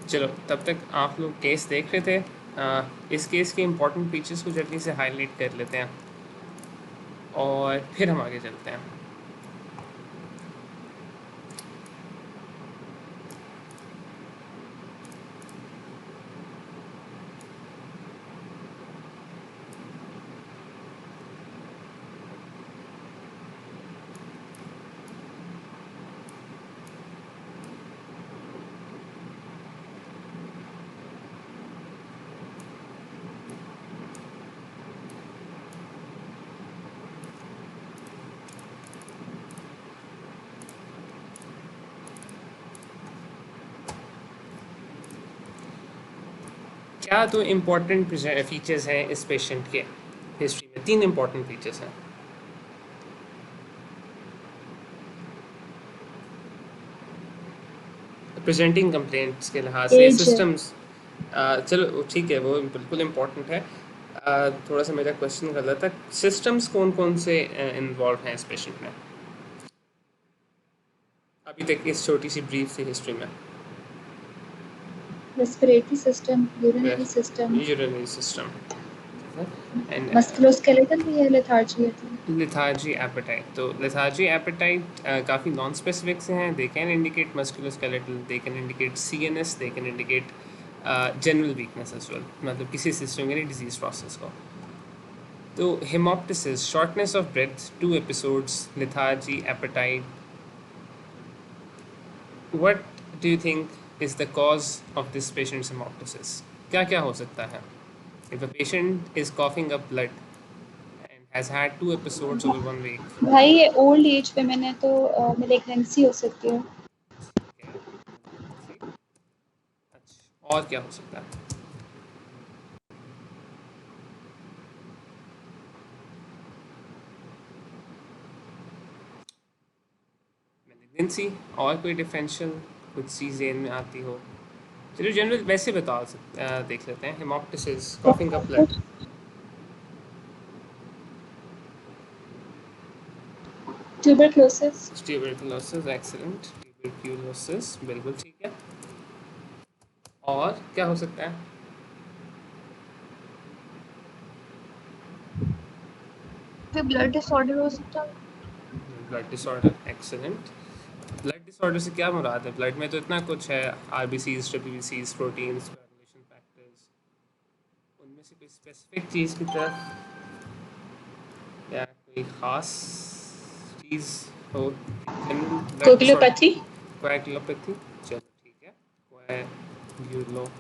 चलो तब तक आप लोग केस देख रहे थे। इस केस के इम्पोर्टेंट फीचर्स को जल्दी से हाईलाइट कर लेते हैं और फिर हम आगे चलते हैं। क्या तो इम्पोर्टेंट फीचर्स हैं इस पेशेंट के हिस्ट्री में? 3 इम्पोर्टेंट फीचर्स हैं। प्रेजेंटिंग कंप्लेंट्स के लिहाज से एज सिस्टम्स, चलो ठीक है, वो बिल्कुल इम्पोर्टेंट है। थोड़ा सा मेरा क्वेश्चन गलत है। सिस्टम्स कौन कौन से इन्वॉल्व हैं इस पेशेंट में अभी तक इस छोटी सी ब्रीफ सी हिस्ट्री में? Respiratory system, urinary system, urinary system and musculoskeletal भी है, लेथार्जी है तो। Lethargy appetite. तो लिथार्जी एपेटाइट काफ़ी नॉन स्पेसिफिक से हैं। They can indicate musculoskeletal, they can indicate CNS, they can indicate general weakness as well, मतलब किसी सिस्टम के डिजीज प्रोसेस को। तो haemoptysis, shortness of breath, 2 episodes, lethargy, appetite. What do you think is the cause of this patient's haemoptysis? क्या क्या हो सकता है? If a patient is coughing up blood and has had 2 episodes over 1 week. भाई ये old age पे मैंने तो मेलिग्नेंसी हो सकती है। ठीक है, malignancy। अच्छा, और क्या हो सकता है? malignancy और कोई डिफरेंशियल कुछ चीज़ जेन में आती हो? चलिए जनरल वैसे बता सकते, देख लेते हैं। Haemoptysis, coughing up blood, tuberculosis, tuberculosis, excellent, tuberculosis बिल्कुल ठीक है। और क्या हो सकता है? फिर ब्लड डिसऑर्डर हो सकता है। Blood disorder, excellent. Blood disorder से क्या मुराद है? ब्लड में तो इतना कुछ है, आरबीसीज, डब्ल्यूबीसीज, प्रोटीन्स, कोएगुलेशन फैक्टर्स, उनमें से कोई स्पेसिफिक चीज़ की तरफ या कोई ख़ास चीज़ हो? General blood disorder, coagulopathy. कोएगुलोपैथी, चलो ठीक है, कोएगुलोपैथी।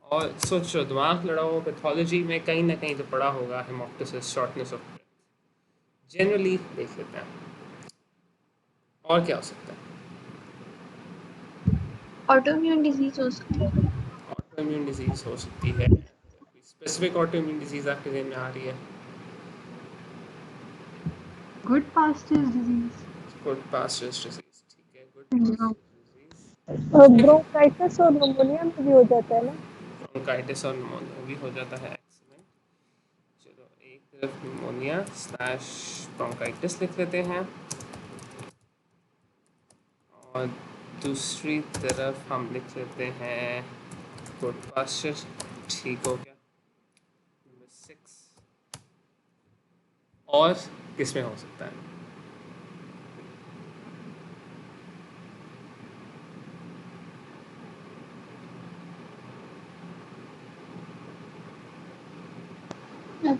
और सोचो, दिमाग लड़ा हो, पैथोलॉजी में कहीं ना कहीं तो पड़ा होगा हेमोप्टिसिस, शॉर्टनेस ऑफ ब्रेथ। जनरली देख लेते हैं और क्या हो सकता है। ऑटोइम्यून डिजीज हो सकती है। ऑटो इम्यून डिजीज हो सकती है। कोई स्पेसिफिक ऑटो इम्यून डिजीज आपके ज़हन में आ रही है? Good pastors disease. Good pastures disease, ठीक है, गुड हाँ। Pastures disease. उसमें ब्रोंकाइटिस और निमोनिया में भी हो जाता है ना। ब्रोंकाइटिस और निमोनिया भी हो जाता है, एक्सीलेंट। चलो एक तरफ निमोनिया स्लैश ब्रोंकाइटिस लिख लेते हैं और दूसरी तरफ हम लिख लेते हैं गुड पास्चर। ठीक हो गया। नंबर 6 और किस में हो सकता है?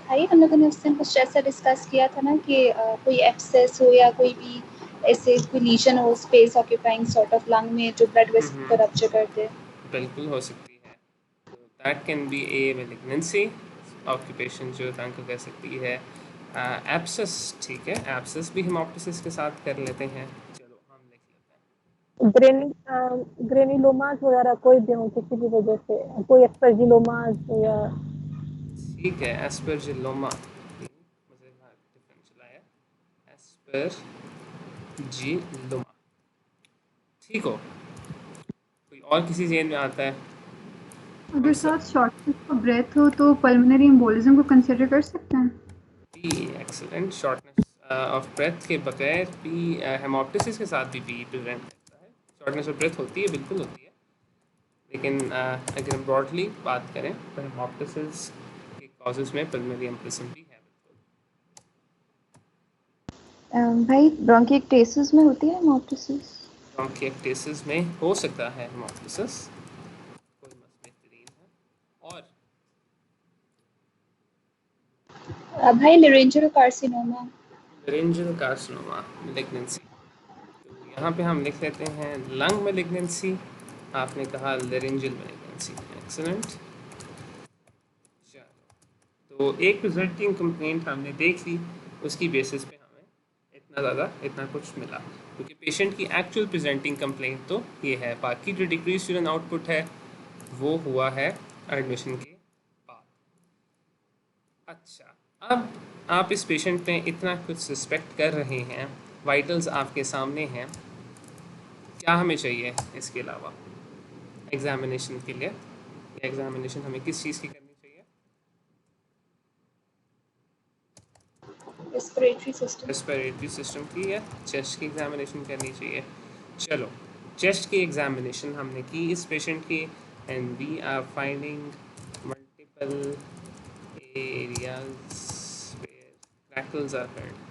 भाई हम लोगों ने उस दिन कुछ ऐसा डिस्कस किया था ना कि कोई एब्सेस हो या कोई भी ऐसे कोई लीजन हो space occupying sort of lung में जो ब्लड वेसल को रप्चर कर दे। बिल्कुल हो सकती है। तो that can be A malignancy occupation जो तंग कह सकती है। एब्सेस, ठीक है, एब्सेस भी हेमोप्टिसिस के साथ कर लेते हैं। चलो हम लिख लेते ग्रेनिलोमास वगैरह कोई भी हो किसी भी वजह से, कोई एक्सपर्जिलोमास या हैं। ठीक है, एस्परजिलोमा, मुझे डिफरेंशियल आया, एस्परजिलोमा। ठीक हो। कोई और किसी जेन में आता है? हम अगर सब साथ शॉर्टनेस ऑफ ब्रेथ हो तो पल्मोनरी एम्बोलिज्म को कंसिडर कर सकते हैं। भी एक्सीलेंट। शॉर्टनेस ऑफ ब्रेथ के बगैर भी हेमोप्टिसिस के साथ भी प्रिवेंट करता है। शॉर्टनेस ऑफ ब्रेथ होती है, बिल्कुल होती है, लेकिन अगर हम ब्रॉडली बात करें तो हेमोप्टिसिस के कॉजेज में पल्मोनरी एम्बोलिज्म भी है। भाई ब्रोंकिएक्टेसिस में होती है हेमोप्टिसिस? ब्रोंकिएक्टेसिस में हो सकता है हेमोप्टिसिस, कोई मसला बेहतरीन है। और भाई laryngeal carcinoma. Laryngeal carcinoma malignancy, तो यहाँ पे हम लिख लेते हैं लंग मैलिग्नेंसी, आपने कहा लेरेंजियल मैलिग्नेंसी। एक्सीलेंट। चलो, तो एक प्रेजेंटिंग कंप्लेंट हमने देख ली, उसकी बेसिस पे हमें इतना कुछ मिला, क्योंकि पेशेंट की एक्चुअल प्रेजेंटिंग कंप्लेंट तो ये है, बाकी जो डिक्रीज यूरिन आउटपुट है वो हुआ है एडमिशन के बाद। अच्छा, अब आप इस पेशेंट में इतना कुछ सस्पेक्ट कर रहे हैं, वाइटल्स आपके सामने हैं, क्या हमें चाहिए इसके अलावा एग्जामिनेशन के लिए? एग्जामिनेशन हमें किस चीज़ की करनी चाहिए? रेस्पिरेटरी सिस्टम की या चेस्ट की एग्जामिनेशन करनी चाहिए? चलो, चेस्ट की एग्जामिनेशन हमने की इस पेशेंट की, and we are finding multiple areas where crackles are heard.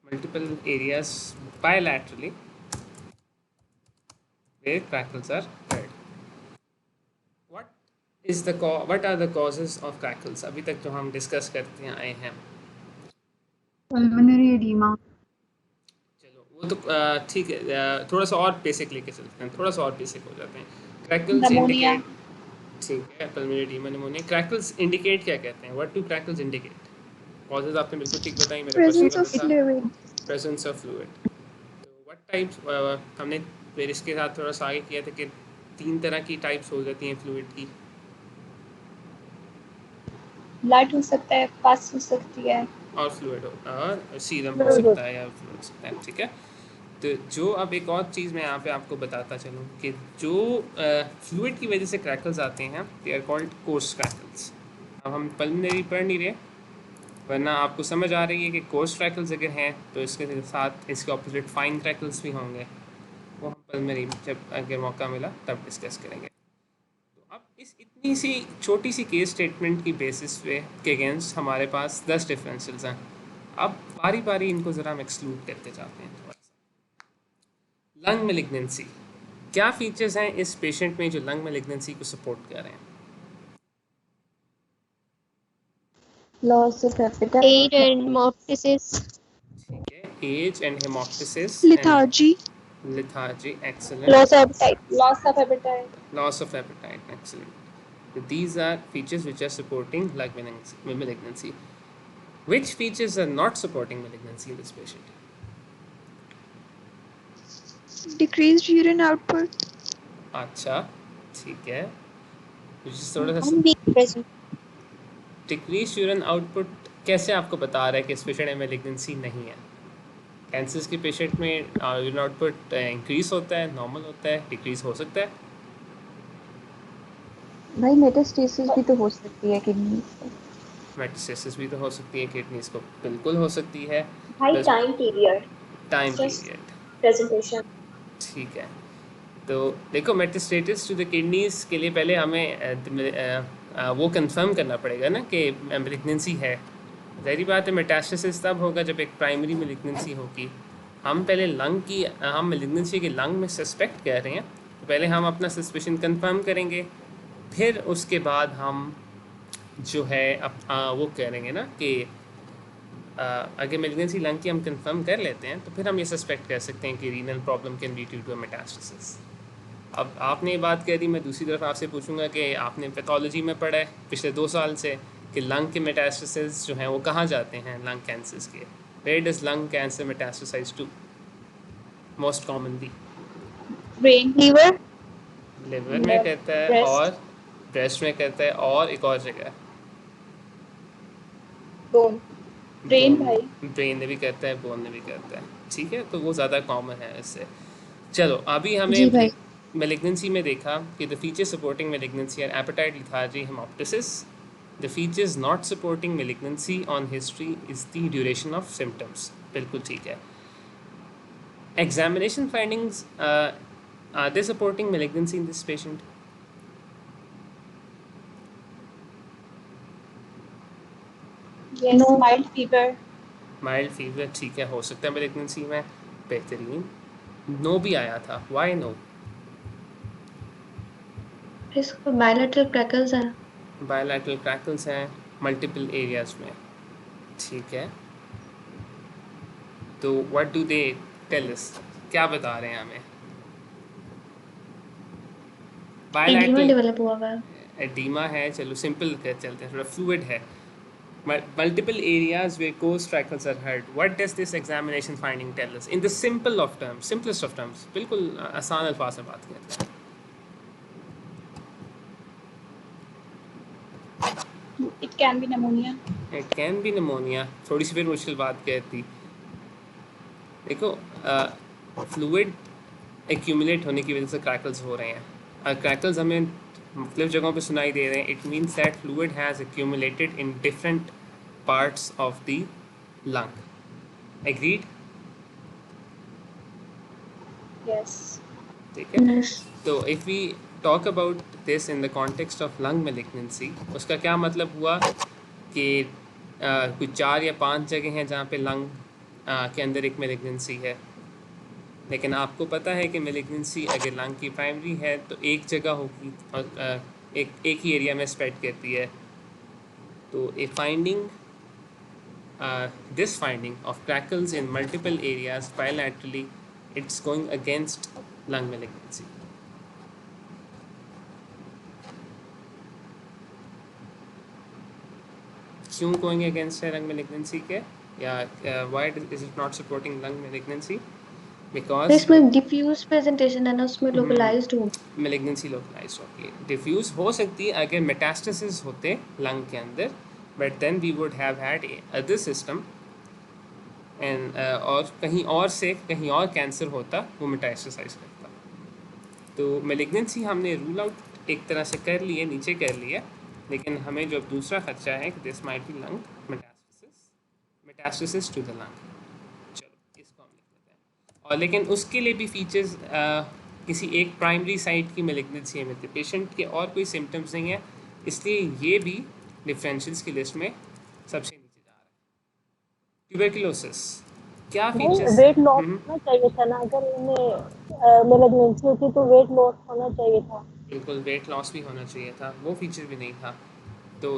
Multiple areas bilaterally where crackles are heard. What are the causes of crackles? अभी तक जो हम डिस्कस करते आए हैं। Pulmonary oedema. चलो वो तो ठीक है, थोड़ा सा और बेसिक लेके चलते हैं, थोड़ा सा और बेसिक हो जाते हैं। Crackles Pneumonia. इंडिकेट, ठीक है, pulmonary oedema, pneumonia. Crackles indicate क्या कहते हैं? What do crackles indicate? Causes आपने बिल्कुल ठीक बताई, मेरा क्वेश्चन Presence of था fluid. Presence of fluid. तो व्हाट टाइप्स, हमने फिर इसके साथ थोड़ा सा आगे किया था कि 3 तरह की टाइप्स हो जाती हैं फ्लूइड की। ब्लड हो सकता है, पस हो सकती है। और फ्लूइड और सीरम हो सकता है या फ्लूइड हो सकता है, ठीक है। तो जो अब एक और चीज़ मैं यहाँ पे आपको बताता चलूँ कि जो फ्लूइड की वजह से क्रैकल्स आते हैं, they are called coarse crackles. अब हम पल्मोनरी पढ़ नहीं रहे, वरना आपको समझ आ रही है कि कोर्स क्रैकल्स अगर हैं तो इसके साथ इसके ऑपोजिट फाइन क्रैकल्स भी होंगे, वो हम पल्मोनरी जब अगर मौका मिला तब डिस्कस करेंगे। तो अब इस इतनी सी छोटी सी केस स्टेटमेंट की बेसिस पे के अगेंस्ट हमारे पास 10 डिफरेंसेस हैं। अब बारी बारी इनको ज़रा हम एक्सक्लूड करते जाते हैं थोड़ा सा। लंग मैलिग्नेंसी, क्या फीचर्स हैं इस पेशेंट में जो लंग मैलिग्नेंसी को सपोर्ट कर रहे हैं? Loss of appetite. Aid and hemoptysis. ठीक है, age and haemoptysis, Lethargy. lethargy, excellent. Loss of appetite. Loss of appetite. Loss of appetite, excellent. So these are features which are supporting lung malignancy. Which features are not supporting malignancy in this patient? Decreased urine output. अच्छा, ठीक है, which is थोड़ा सा Being present. Decrease urine output कैसे आपको बता रहा है कि इस पेशेंट में मैलिग्नेंसी नहीं है? कैंसर्स के पेशेंट में यूरिन आउटपुट इंक्रीज होता है, नॉर्मल होता है, डिक्रीज हो सकता है? भाई मेटास्टेसिस भी तो हो सकती है किडनी। मेटास्टेसिस भी तो हो सकती है किडनीज को, बिल्कुल हो सकती है। High time period. Time Just- period, Presentation. ठीक है। तो देखो, मेटास्टेसिस टू द किडनीज के लिए पहले हमें वो कंफर्म करना पड़ेगा ना कि मैलिग्नेंसी है। ज़ाहिर बात है मेटास्टेसिस तब होगा जब एक प्राइमरी मैलिग्नेंसी होगी। हम पहले लंग की, हम मैलिग्नेंसी के लंग में सस्पेक्ट कर रहे हैं, तो पहले हम अपना सस्पेशन कंफर्म करेंगे, फिर उसके बाद हम जो है वो करेंगे ना कि अगर मैलिग्नेंसी लंग की हम कंफर्म कर लेते हैं तो फिर हम ये सस्पेक्ट कर सकते हैं कि renal problem can be due to metastasis. अब आपने ये बात कह दी, मैं दूसरी तरफ आपसे पूछूंगा कि आपने पैथोलॉजी में पढ़ा है पिछले 2 साल से कि लंग के मेटास्टेसिस जो हैं वो कहाँ जाते हैं लंग कैंसर्स के? Where does lung cancer metastasize to most commonly? Brain. Liver. Liver में करता है breast. और ब्रेस्ट में करता है और एक और जगह बोन। ब्रेन भाई। ब्रेन ने भी करता है, बोन ने भी करता है, ठीक है, तो वो ज़्यादा कॉमन है इससे। चलो, अभी जी हमें भाई। मैलिग्नेंसी में देखा कि the features supporting malignancy are appetite, lethargy, haemoptysis. The features not supporting malignancy on history is the duration of symptoms, बिल्कुल ठीक है। Examination findings, are they supporting malignancy in this patient? Yes, No. mild fever. Mild fever, ठीक है, हो सकता है malignancy में, बेहतरीन. नो भी आया था, वाई नो? इसको bilateral crackles हैं. बायलैटरल क्रैकल्स हैं मल्टीपल एरियाज में, ठीक है. तो what do they tell us, क्या बता रहे हैं हमें? Edema बायलैटरल develop हुआ हुआ है. एडीमा है, चलो सिंपल कर चलते हैं, थोड़ा फ्लूइड है. Multiple areas where coast triangles are hurt. What does this examination finding tell us? In the simplest of terms, बिल्कुल आसान अल्फाज में बात करते हैं. It can be pneumonia. It can be pneumonia. थोड़ी सी फिर मुश्किल बात कहती. देखो, फ्लूइड एक्यूमुलेट होने की वजह से क्रैकल्स हो रहे हैं. क्रैकल्स हमें मुख्तलिफ जगहों पे सुनाई दे रहे हैं. It means that fluid has accumulated in different parts of the lung. Agreed? Yes. ठीक है. Yes. तो if we talk about this in the context of lung malignancy, उसका क्या मतलब हुआ कि कुछ 4 या 5 जगह हैं जहाँ पे लंग के अंदर एक मेलिग्नेंसी है. लेकिन आपको पता है कि मेलिग्नेंसी अगर लंग की प्राइमरी है तो एक जगह होगी और एक ही एरिया में स्प्रेड करती है. तो ए finding this finding of crackles in multiple areas bilaterally, it's going against lung malignancy. क्यों going against है lung malignancy के, या why is it not supporting lung malignancy? Because इसमें diffuse presentation है ना, उसमें localized हो. malignancy localized होती है. diffuse हो सकती है अगर metastasis होते lung के अंदर, but then we would have had other system and और कहीं और से कहीं और कैंसर होता, वो मेटास्टेसाइज करता. तो मेलिग्नेंसी हमने रूल आउट एक तरह से कर लिए, नीचे कर लिया. लेकिन हमें जो दूसरा खर्चा है कि this might be lung metastasis to the lung. चलो इसको हम लिख लेते हैं. और लेकिन उसके लिए भी फीचर्स, किसी एक प्राइमरी साइट की मेलिग्नेंसी में थे, पेशेंट के और कोई सिम्टम्स नहीं है, इसलिए ये भी डिफरेंशियल्स की लिस्ट में सबसे नीचे जा रहा है. ट्यूबरकुलोसिस, क्या नहीं, फीचर्स? वेट लॉस होना चाहिए था ना, अगर उन्हें मेलेग्नेंसी होती तो वेट लॉस होना चाहिए था. बिल्कुल वेट लॉस भी होना चाहिए था, वो फीचर भी नहीं था. तो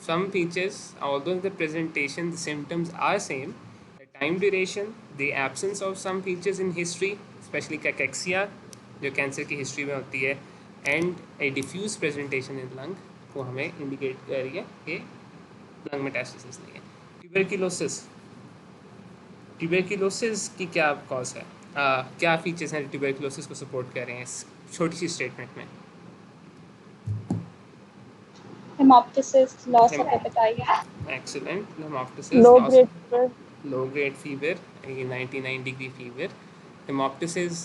some features, although the presentation, the symptoms are same, the time duration, the absence of some features in history, especially cachexia जो कैंसर की हिस्ट्री में होती है, and a diffuse presentation in lung, वो हमें इंडिकेट कर रही है कि लंग मेटास्टेसिस नहीं है. ट्यूबरकुलोसिस की क्या कॉज है, क्या फीचर्स हैं ट्यूबरकुलोसिस को सपोर्ट कर रहे हैं इस छोटी सी स्टेटमेंट में? Hemoptysis, loss of appetite. Excellent. Hemoptysis, low loss, grade fever, low grade fever, 99-degree fever. Hemoptysis,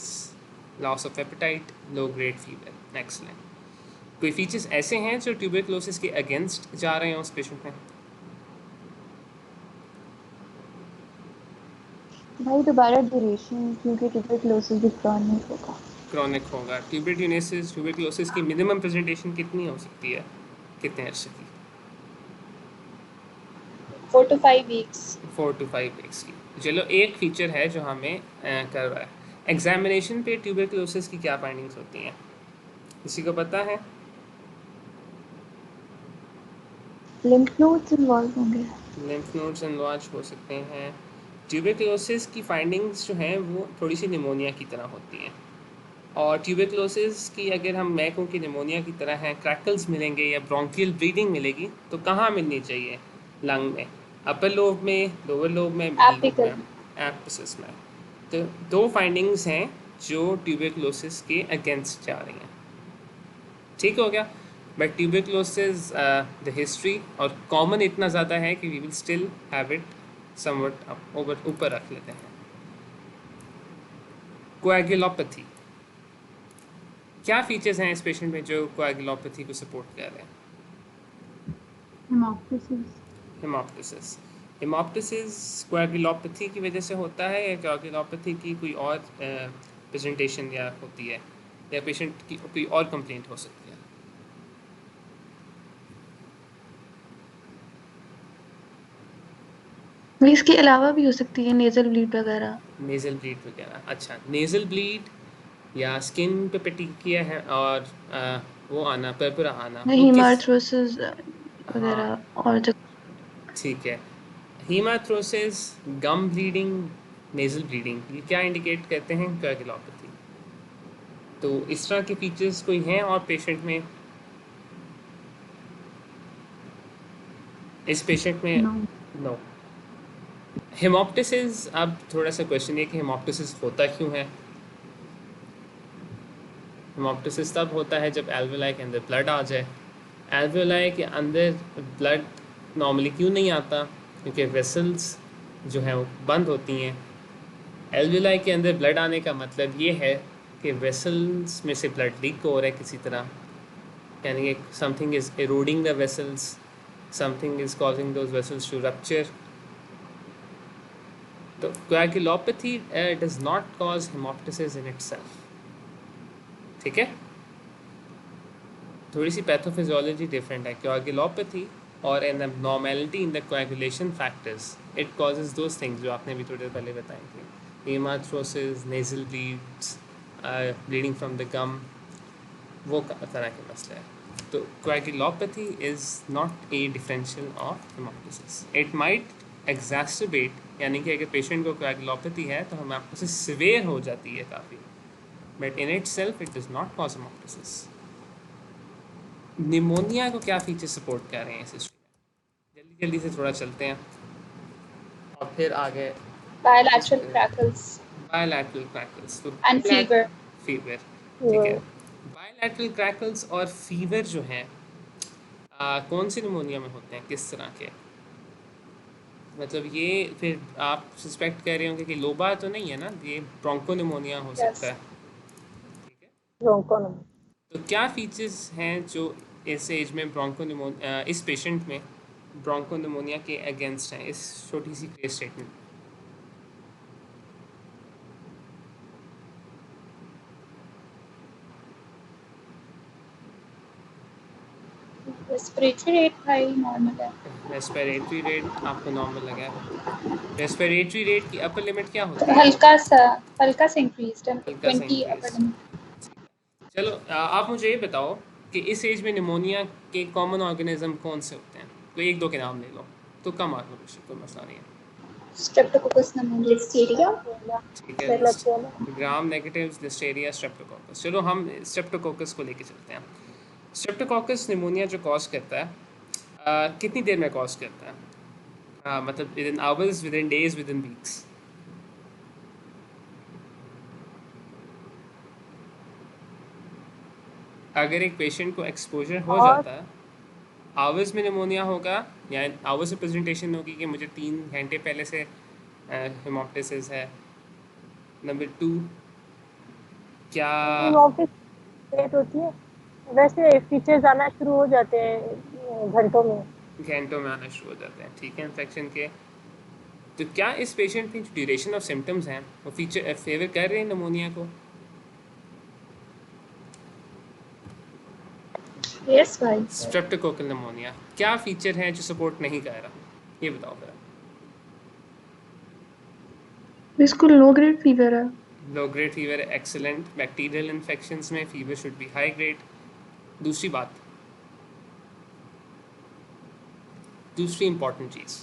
loss of appetite, low grade fever. Excellent. कोई फीचर्स ऐसे हैं जो ट्यूबरकुलोसिस के अगेंस्ट जा रहे हैं उस पेशेंट में? भाई दोबारा ड्यूरेशन, क्योंकि ट्यूबरकुलोसिस भी क्रॉनिक होगा. क्रॉनिक होगा. ट्यूबरकुलोसिस की मिनिमम प्रेजेंटेशन कितनी हो सकती है, कितने अर्से की? 4 to 5 weeks. 4 to 5 weeks की. चलो एक फीचर है जो हमें कर रहा है. एग्जामिनेशन पे ट्यूबरकुलोसिस की क्या फाइंडिंग्स होती हैं, किसी को पता है? लिम्फ नोड्स इन्वॉल्व होंगे. लिम्फ नोड्स एनलार्ज हो सकते हैं. ट्यूबरकुलोसिस की फाइंडिंग्स जो हैं वो थोड़ी सी निमोनिया की तरह होती हैं. और ट्यूबरकुलोसिस की अगर हम मैं कहूँ कि निमोनिया की तरह हैं, क्रैकल्स मिलेंगे या ब्रोंकियल ब्लीडिंग मिलेगी, तो कहाँ मिलनी चाहिए लंग में? अपर लोब में, लोअर लोब में, मिडिल लोब Apical. में, एपिसिस में. तो 2 फाइंडिंग्स हैं जो ट्यूबरकुलोसिस के अगेंस्ट जा रही हैं. ठीक हो गया. बट ट्यूबरकुलोसिस द हिस्ट्री और कॉमन इतना ज़्यादा है कि we will still have it somewhat ऊपर रख लेते हैं. कोएगुलोपैथी, क्या फीचर्स हैं इस पेशेंट में जो कोएगुलोपैथी को सपोर्ट कर रहे हैं? हेमोप्टिसिस. हेमोप्टिसिस. हेमोप्टिसिस कोएगुलोपैथी की वजह से होता है या कोएगुलोपैथी की कोई और प्रेजेंटेशन या होती है, या पेशेंट की कोई और कंप्लेंट हो सकती है? इसके अलावा भी हो सकती है नेजल ब्लीड वगैरह। नेज़ल ब्लीड वगैरह, अच्छा नेज़ल ब्लीड या स्किन पे पेटिकिया है और वो आना पर्परा आना, वो किस? हीमार्थ्रोसिस हाँ वगैरह और जो ठीक है। हीमाथ्रोसिस, गम ब्लीडिंग, नेज़ल ब्लीडिंग, ये क्या इंडिकेट करते हैं? कोएगुलोपैथी। तो इस तरह के फीचर्स कोई हैं और पेशेंट में? इस पेशेंट में नो। नो। हेमोप्टिसिस, अब थोड़ा सा क्वेश्चन ये कि हेमोप्टिसिस होता क्यों है? हेमोप्टिसिस तब होता है जब एल्वेओलाई के अंदर ब्लड आ जाए। एल्वेओलाई के अंदर ब्लड नॉर्मली क्यों नहीं आता? क्योंकि वेसल्स जो हैं वो बंद होती हैं। एल्वेओलाई के अंदर ब्लड आने का मतलब ये है कि वेसल्स में से ब्लड लीक हो रहा है किसी तरह, यानी कि something is eroding the vessels, something is causing those vessels to rupture. तो coagulopathy does not cause hemoptysis in itself. ठीक है, थोड़ी सी पैथोफिजियोलॉजी डिफरेंट है। coagulopathy और an abnormality in the coagulation factors, it causes those things जो आपने भी थोड़ी देर पहले बताई थी, hematorosis, nasal bleeds, bleeding from the gum, वो तरह के मसले हैं। तो coagulopathy is not a differential of hemoptysis. It might exacerbate, यानी कि अगर पेशेंट को coagulopathy है तो hemoptysis severe हो जाती है काफ़ी, but in itself it does not cause hemoptysis. Pneumonia को क्या फीचर सपोर्ट कर रहे हैं इस हिस्ट्री में? जल्दी जल्दी से थोड़ा चलते हैं और फिर आगे। bilateral crackles बायलैटरल क्रैकल्स तो and fever. फीवर, ठीक है। बायलैटरल क्रैकल्स और फीवर जो हैं कौन सी निमोनिया में होते हैं, किस तरह के? मतलब ये फिर आप सस्पेक्ट कर रहे होंगे कि लोबा तो नहीं है ना, ये ब्रोंको निमोनिया हो सकता है, ठीक है। ब्रोंकोनम तो क्या फीचर्स हैं जो इस एज में ब्रोंको निमोनिया, इस पेशेंट में ब्रोंको निमोनिया के अगेंस्ट हैं, इस छोटी सी केस स्टेटमेंट? Respiratory rate भाई normal है. रेस्पिरेटरी रेट आपको नॉर्मल लगा है? रेस्पिरेटरी रेट की अपर लिमिट क्या होती है? हल्का सा increased है, हल्का सा 20 increase. upper limit. चलो आप मुझे ये बताओ कि इस एज में निमोनिया के कॉमन ऑर्गेनिज्म कौन से होते हैं? कोई एक दो के नाम ले लो, तो कम मार लो, कोई मसला नहीं है, Streptococcus pneumoniae, listeria. ठीक है। Gram negative, Listeria, Streptococcus. चलो हम स्ट्रेप्टोकोकस को लेके चलते हैं। स्ट्रेप्टोकोकस निमोनिया जो कॉज करता है, कितनी देर में कॉज करता है? मतलब with in hours, with in days, with in weeks? अगर एक पेशेंट को एक्सपोजर हो जाता है, आवर्स में निमोनिया होगा या आवर्स से प्रेजेंटेशन होगी कि मुझे 3 घंटे पहले से हेमोप्टिसिस है? नंबर 2, क्या लेट होती है? वैसे फीचर्स आना शुरू हो जाते हैं घंटों में आना शुरू हो जाते हैं, ठीक है, इन्फेक्शन के? तो क्या इस पेशेंट की जो ड्यूरेशन ऑफ सिम्टम्स हैं वो फीचर फेवर कर रहे हैं निमोनिया को? Yes भाई. स्ट्रेप्टोकोकल निमोनिया क्या फीचर हैं जो सपोर्ट नहीं कर रहा, ये बताओ जरा। इसको लो ग्रेड फीवर है। Low grade fever, excellent. Bacterial infections में fever should be high grade. दूसरी बात, दूसरी इंपॉर्टेंट चीज़,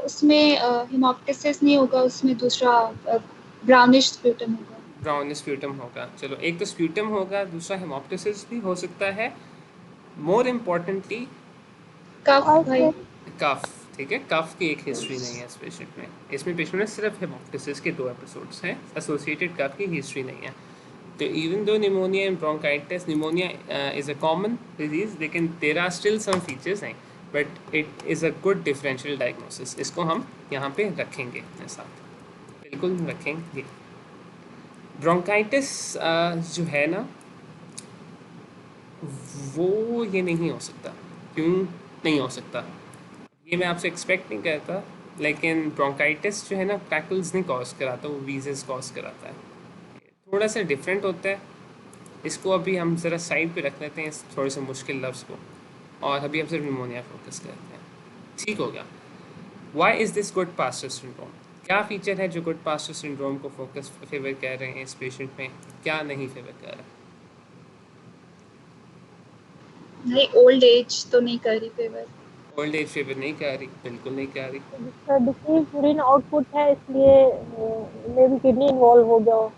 उसमें हेमोप्टिसिस नहीं होगा, उसमें दूसरा ब्राउनिश स्प्यूटम होगा. ब्राउन स्प्यूटम होगा। चलो, एक तो स्प्यूटम होगा, दूसरा हेमोप्टिसिस भी हो सकता है। मोर इम्पॉर्टेंटली कफ भाई. कफ, ठीक है, कफ की एक हिस्ट्री नहीं है इस पेशेंट में। इसमें पेशेंट में सिर्फ हेमोप्टिसिस के 2 एपिसोड्स हैं, एसोसिएटेड कफ की हिस्ट्री नहीं है। तो even though pneumonia and bronchitis, pneumonia is a common disease, लेकिन there are still some features हैं, but it is a good differential diagnosis. इसको हम यहाँ पे रखेंगे अपने साथ, बिल्कुल रखेंगे। ब्रोंकाइटिस जो है ना, वो ये नहीं हो सकता। क्यों नहीं हो सकता, ये मैं आपसे एक्सपेक्ट नहीं करता, लेकिन ब्रोंकाइटिस जो है ना क्रैकल्स नहीं कॉज कराता, वो वीजेस कॉज कराता है। थोड़ा सा डिफरेंट होता है। इसको अभी हम ज़रा साइड पे रख लेते हैं, इस थोड़े से मुश्किल लफ्ज़ को, और अभी हम सिर्फ निमोनिया फोकस करते हैं। ठीक हो गया। Why is this Goodpasture syndrome? क्या फीचर है जो गुड पास्टर सिंड्रोम को फोकस फेवर कर रहे हैं इस पेशेंट में, क्या नहीं फेवर कर रहा है? नहीं, ओल्ड एज तो नहीं कर रही फेवर। ओल्ड एज फेवर नहीं कर रही, बिल्कुल नहीं कर रही। जिसका डिक्रीज यूरिन आउटपुट है, इसलिए मे भी किडनी इन्वॉल्व हो गया हो।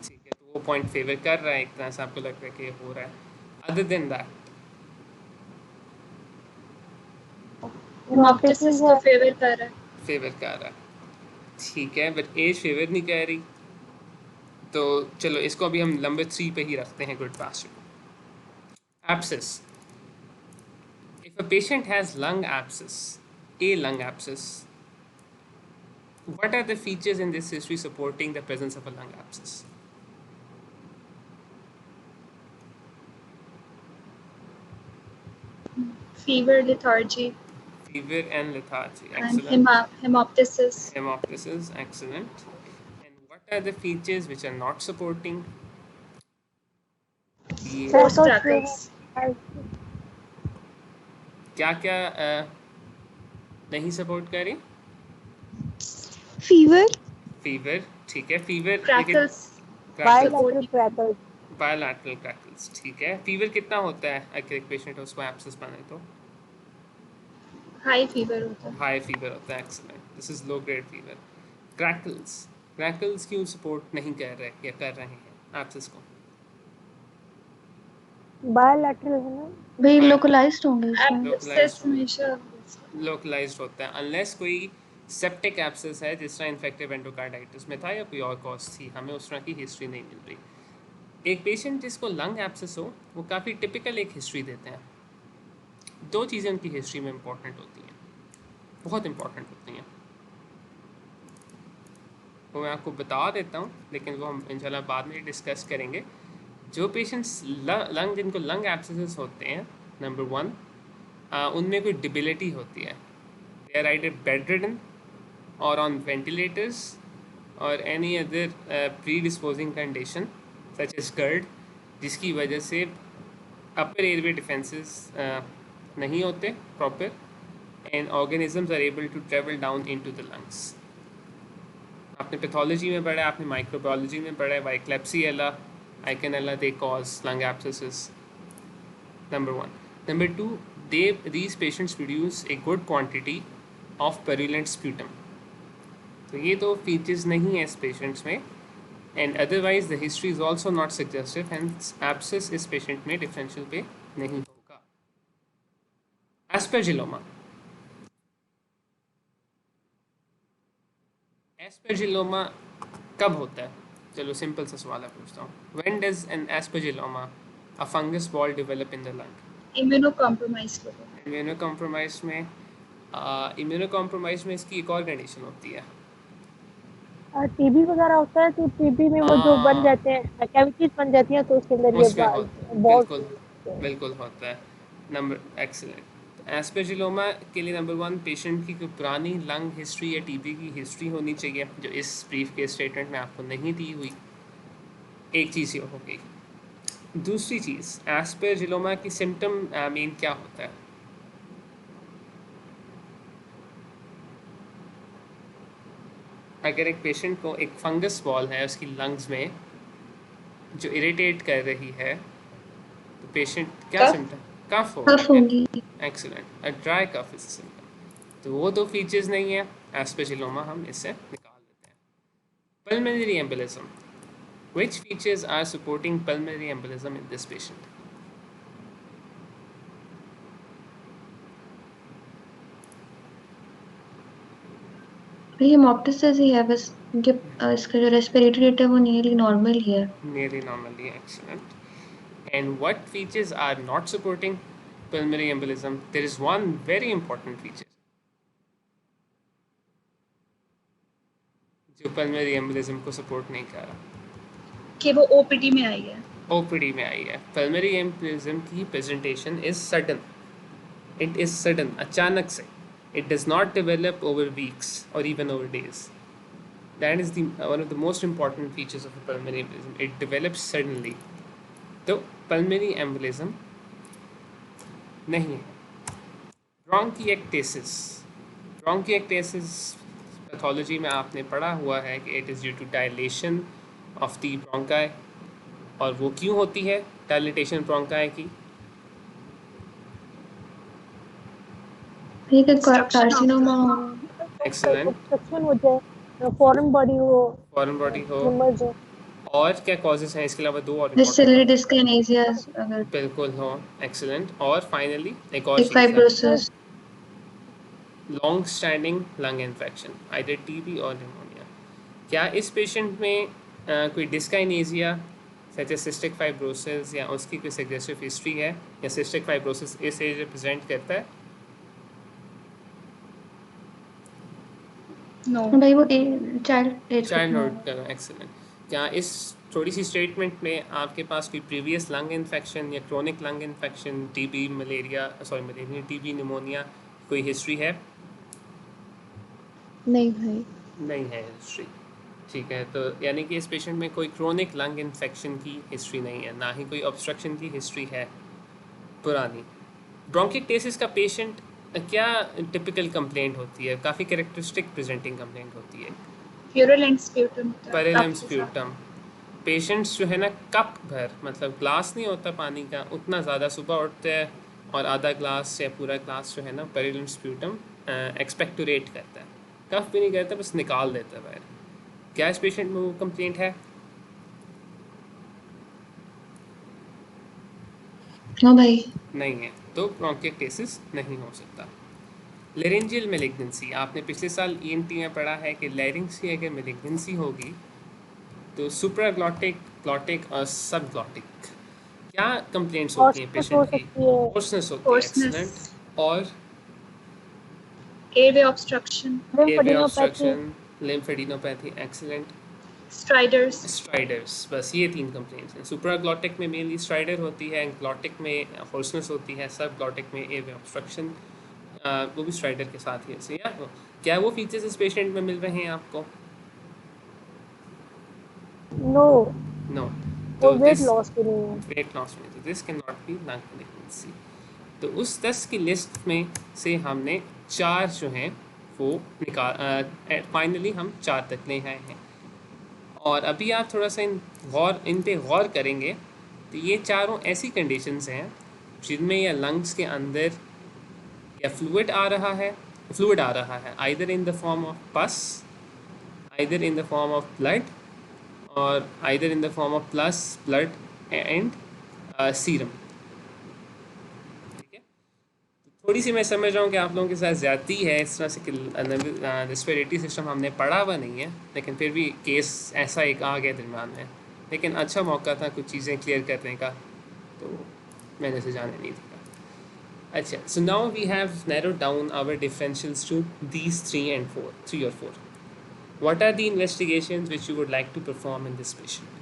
ठीक है, तो वो पॉइंट फेवर कर रहा है, एक तरह से आपको लग रहा है कि ये हो रहा है। अदर देन दैट हेमोप्टिसिस तो फेवर कर रहा है। फेवर कर रहा है, ठीक है, बट एज फेवर नहीं कर रही। तो चलो इसको अभी हम नंबर 3 पे ही रखते हैं, good pastor. Abscess. If a patient has lung abscess, a lung abscess, what are the features in this history supporting the presence of a lung abscess? Fever, lethargy, Fever and lethargy, and excellent. hemoptysis. Hemoptysis, excellent. And what are the features which are not supporting the Post crackles. क्या क्या नहीं support करें? Fever, fever, ठीक है, fever, Crackles. Bilateral crackles. Bilateral crackles, ठीक है। Fever कितना होता है अगर एक पेशेंट उसको एब्सेस बने तो? High fever होता है। हाई फीवर होता है, excellent, this is low grade fever. Crackles, crackles क्यों सपोर्ट नहीं कर रहे या कर रहे हैं एब्सेस को? बायलैटरल है ना। भाई Right. लोकलाइज्ड होंगे उसमें। Abscess हमेशा लोकलाइज्ड होता है, अनलेस कोई सेप्टिक एब्सेस है जिस तरह इन्फेक्टिव एंडोकार्डाइटिस में था या कोई और कॉज थी, हमें उस तरह की हिस्ट्री नहीं मिल रही। एक पेशेंट जिसको लंग एब्सेस हो, वो काफ़ी टिपिकल एक हिस्ट्री देते हैं। दो चीज़ें उनकी हिस्ट्री में इंपॉर्टेंट होती हैं, बहुत इंपॉर्टेंट होती हैं, वो मैं आपको बता देता हूँ, लेकिन वो हम इंशाल्लाह बाद में डिस्कस करेंगे। जो पेशेंट्स लंग जिनको लंग एब्सेसेस होते हैं, नंबर 1, उनमें कोई डिबिलिटी होती है, they are either bedridden और ऑन वेंटिलेटर्स और any other predisposing condition such as GERD, जिसकी वजह से अपर एयरवे डिफेंसेस नहीं होते proper, and organisms are able to travel down into the lungs. आपने पैथोलॉजी में पढ़ा है, आपने माइक्रोबायोलॉजी में पढ़ा है, वाइक्लेप्सियला, Eikenella, they cause lung abscesses. Number 1. Number 2, these patients produce a good quantity of purulent sputum. तो ये तो फीचर्स नहीं है इस पेशेंट्स में, and otherwise the history is also not suggestive, hence abscess इस पेशेंट में डिफरेंशियल पे नहीं होगा। एस्परजिलोमा, एस्परजिलोमा कब होता है? चलो सिंपल सा सवाल पूछता हूँ, when does N aspergilloma a fungus ball develop in the lung? immunocompromised लोगों में। इम्यूनोकॉम्प्रोमाइज में इसकी एक और कंडीशन होती है, टीबी वगैरह होता है, तो टीबी में वो जो बन जाते हैं, कैविटीज बन जाती हैं, तो उसके अंदर ये उसमें बहुत बिल्कुल बिल्कुल होता है। Number excellent. एस्पेजिलोमा के लिए नंबर 1, पेशेंट की कोई पुरानी लंग हिस्ट्री या टीबी की हिस्ट्री होनी चाहिए, जो इस ब्रीफ के स्टेटमेंट में आपको नहीं दी हुई। एक चीज़ ये हो गई। दूसरी चीज़, एस्पेजिलोमा की सिम्टम मेन क्या होता है? अगर एक पेशेंट को एक फंगस बॉल है उसकी लंग्स में जो इरिटेट कर रही है, तो पेशेंट क्या कफ? सिम्टम? कफ कफ होगा। होगी। Excellent, a dry cough is symptom. तो वो दो फीचर्स नहीं है, एस्पेजिलोमा हम इससे निकाल देते हैं। Pulmonary embolism, which features are supporting pulmonary embolism in this patient? भाई हेमोप्टिसिस ही है बस, उनके इसका जो रेस्पिरेटरी रेट है वो नियरली नॉर्मल ही है। Nearly normally, excellent. And what features are not supporting pulmonary embolism? There is one very important feature जो pulmonary embolism को support नहीं कर रहा, कि वो ओपीडी में आई है। ओपीडी में आई है। पल्मोनरी एम्बोलिज्म की presentation is sudden, it is sudden, अचानक से। It does not develop over weeks और even over days. That is one of the most important features of pulmonary embolism, it develops suddenly. तो pulmonary embolism नहीं है। Bronchiectasis, bronchiectasis pathology में आपने पढ़ा हुआ है कि it is due to dilation of the bronchi. और वो क्यों होती है डायलिटेशन ब्रोंकाई की? ये कि Obstruction of कार्सिनोमा हो, एक्सीलेंट, ऑब्स्ट्रक्शन हो जाए, फॉरेन बॉडी हो, फॉरेन बॉडी हो। ट्यूमर्स हो। और क्या कॉजेज हैं इसके अलावा? दो और विसरली important डिस्काइनेसिया अगर बिल्कुल हो। एक्सीलेंट। और फाइनली एक और चीज़ है, fibrosis, long standing lung infection, either TB और निमोनिया। क्या इस पेशेंट में कोई dyskinesia such as cystic fibrosis या उसकी कोई सग्रेसिव हिस्ट्री है, या सिस्टिक फाइब्रोसिस इस एज रिप्रेजेंट करता है? नो। भाई वो चाइल्ड एज चाइल्डहुड का। एक्सीलेंट। क्या इस थोड़ी सी स्टेटमेंट में आपके पास कोई प्रीवियस लंग इन्फेक्शन या chronic lung infection, TB, malaria, sorry malaria, TB, pneumonia, कोई हिस्ट्री है? नहीं भाई। नहीं है हिस्ट्री। ठीक है, तो यानी कि इस पेशेंट में कोई क्रोनिक लंग इन्फेक्शन की हिस्ट्री नहीं है, ना ही कोई ऑब्स्ट्रक्शन की हिस्ट्री है पुरानी। ब्रोंकिएक्टेसिस का पेशेंट क्या टिपिकल कंप्लेंट होती है? काफ़ी कैरेक्टरिस्टिक प्रेजेंटिंग कंप्लेंट होती है। प्यूरलेंट स्प्यूटम होता है, पेरिलम कफ के साथ। स्प्यूटम। पेशेंट्स जो है ना, कप भर, मतलब ग्लास नहीं होता पानी का, उतना ज़्यादा सुबह उठते हैं और आधा ग्लास या पूरा ग्लास जो है ना पेरिलम स्प्यूटम एक्सपेक्टोरेट करता है। कफ भी नहीं करता, बस निकाल देता है बाहर। क्या इस पेशेंट में वो कंप्लेंट है? हाँ भाई, नहीं है, तो ब्रोंकिएक्टेसिस नहीं हो सकता। लेरेंजियल मेलिग्नेंसी, आपने पिछले साल ईएनटी में पढ़ा है कि लेरिंग्स की अगर मेलिग्नेंसी होगी तो सुप्राग्लॉटिक, ग्लॉटिक और सबग्लॉटिक क्या कंप्लेंट्स होती हैं Hoarseness हो पेशेंट की? सकती है। होर्सनेस होती है। Hoarseness, excellent. और airway obstruction, airway lymphadenopathy, obstruction, lymphadenopathy. Excellent. Stridors. Stridors, बस ये 3 कंप्लेंट्स हैं। सुप्राग्लॉटिक में मेनली स्ट्राइडर होती है, ग्लॉटिक में होर्सनेस होती है, सब ग्लॉटिक में एयरवे ऑब्स्ट्रक्शन, वो भी स्ट्राइडर के साथ ही ऐसे। या क्या वो फीचर्स इस पेशेंट में मिल रहे हैं आपको? No, no. वो तो वेट लॉस के लिए है। वेट लॉस में, तो this can not B lung malignancy. तो उस 10 की लिस्ट में से हमने 4 जो हैं वो निकाल, फाइनली हम 4 तक ले आए हैं। और अभी आप थोड़ा सा इन पे गौर करेंगे तो ये चारों ऐसी कंडीशंस हैं जिनमें या लंग्स के अंदर या फ्लूइड आ रहा है either in the form of pus, either in the form of blood, और either in the form of plus blood and serum. ठीक है, तो थोड़ी सी मैं समझ रहा हूँ कि आप लोगों के साथ ज़्यादती है इस तरह से कि रेस्पिरेटरी सिस्टम हमने पढ़ा हुआ नहीं है, लेकिन फिर भी केस ऐसा एक आ गया दरम्यान में। लेकिन अच्छा मौका था कुछ चीज़ें क्लियर करने का, तो मैंने से जाने नहीं दिया। अच्छा, so now we have narrowed down our differentials to these 3 or 4. What are the investigations which you would like to perform in this patient?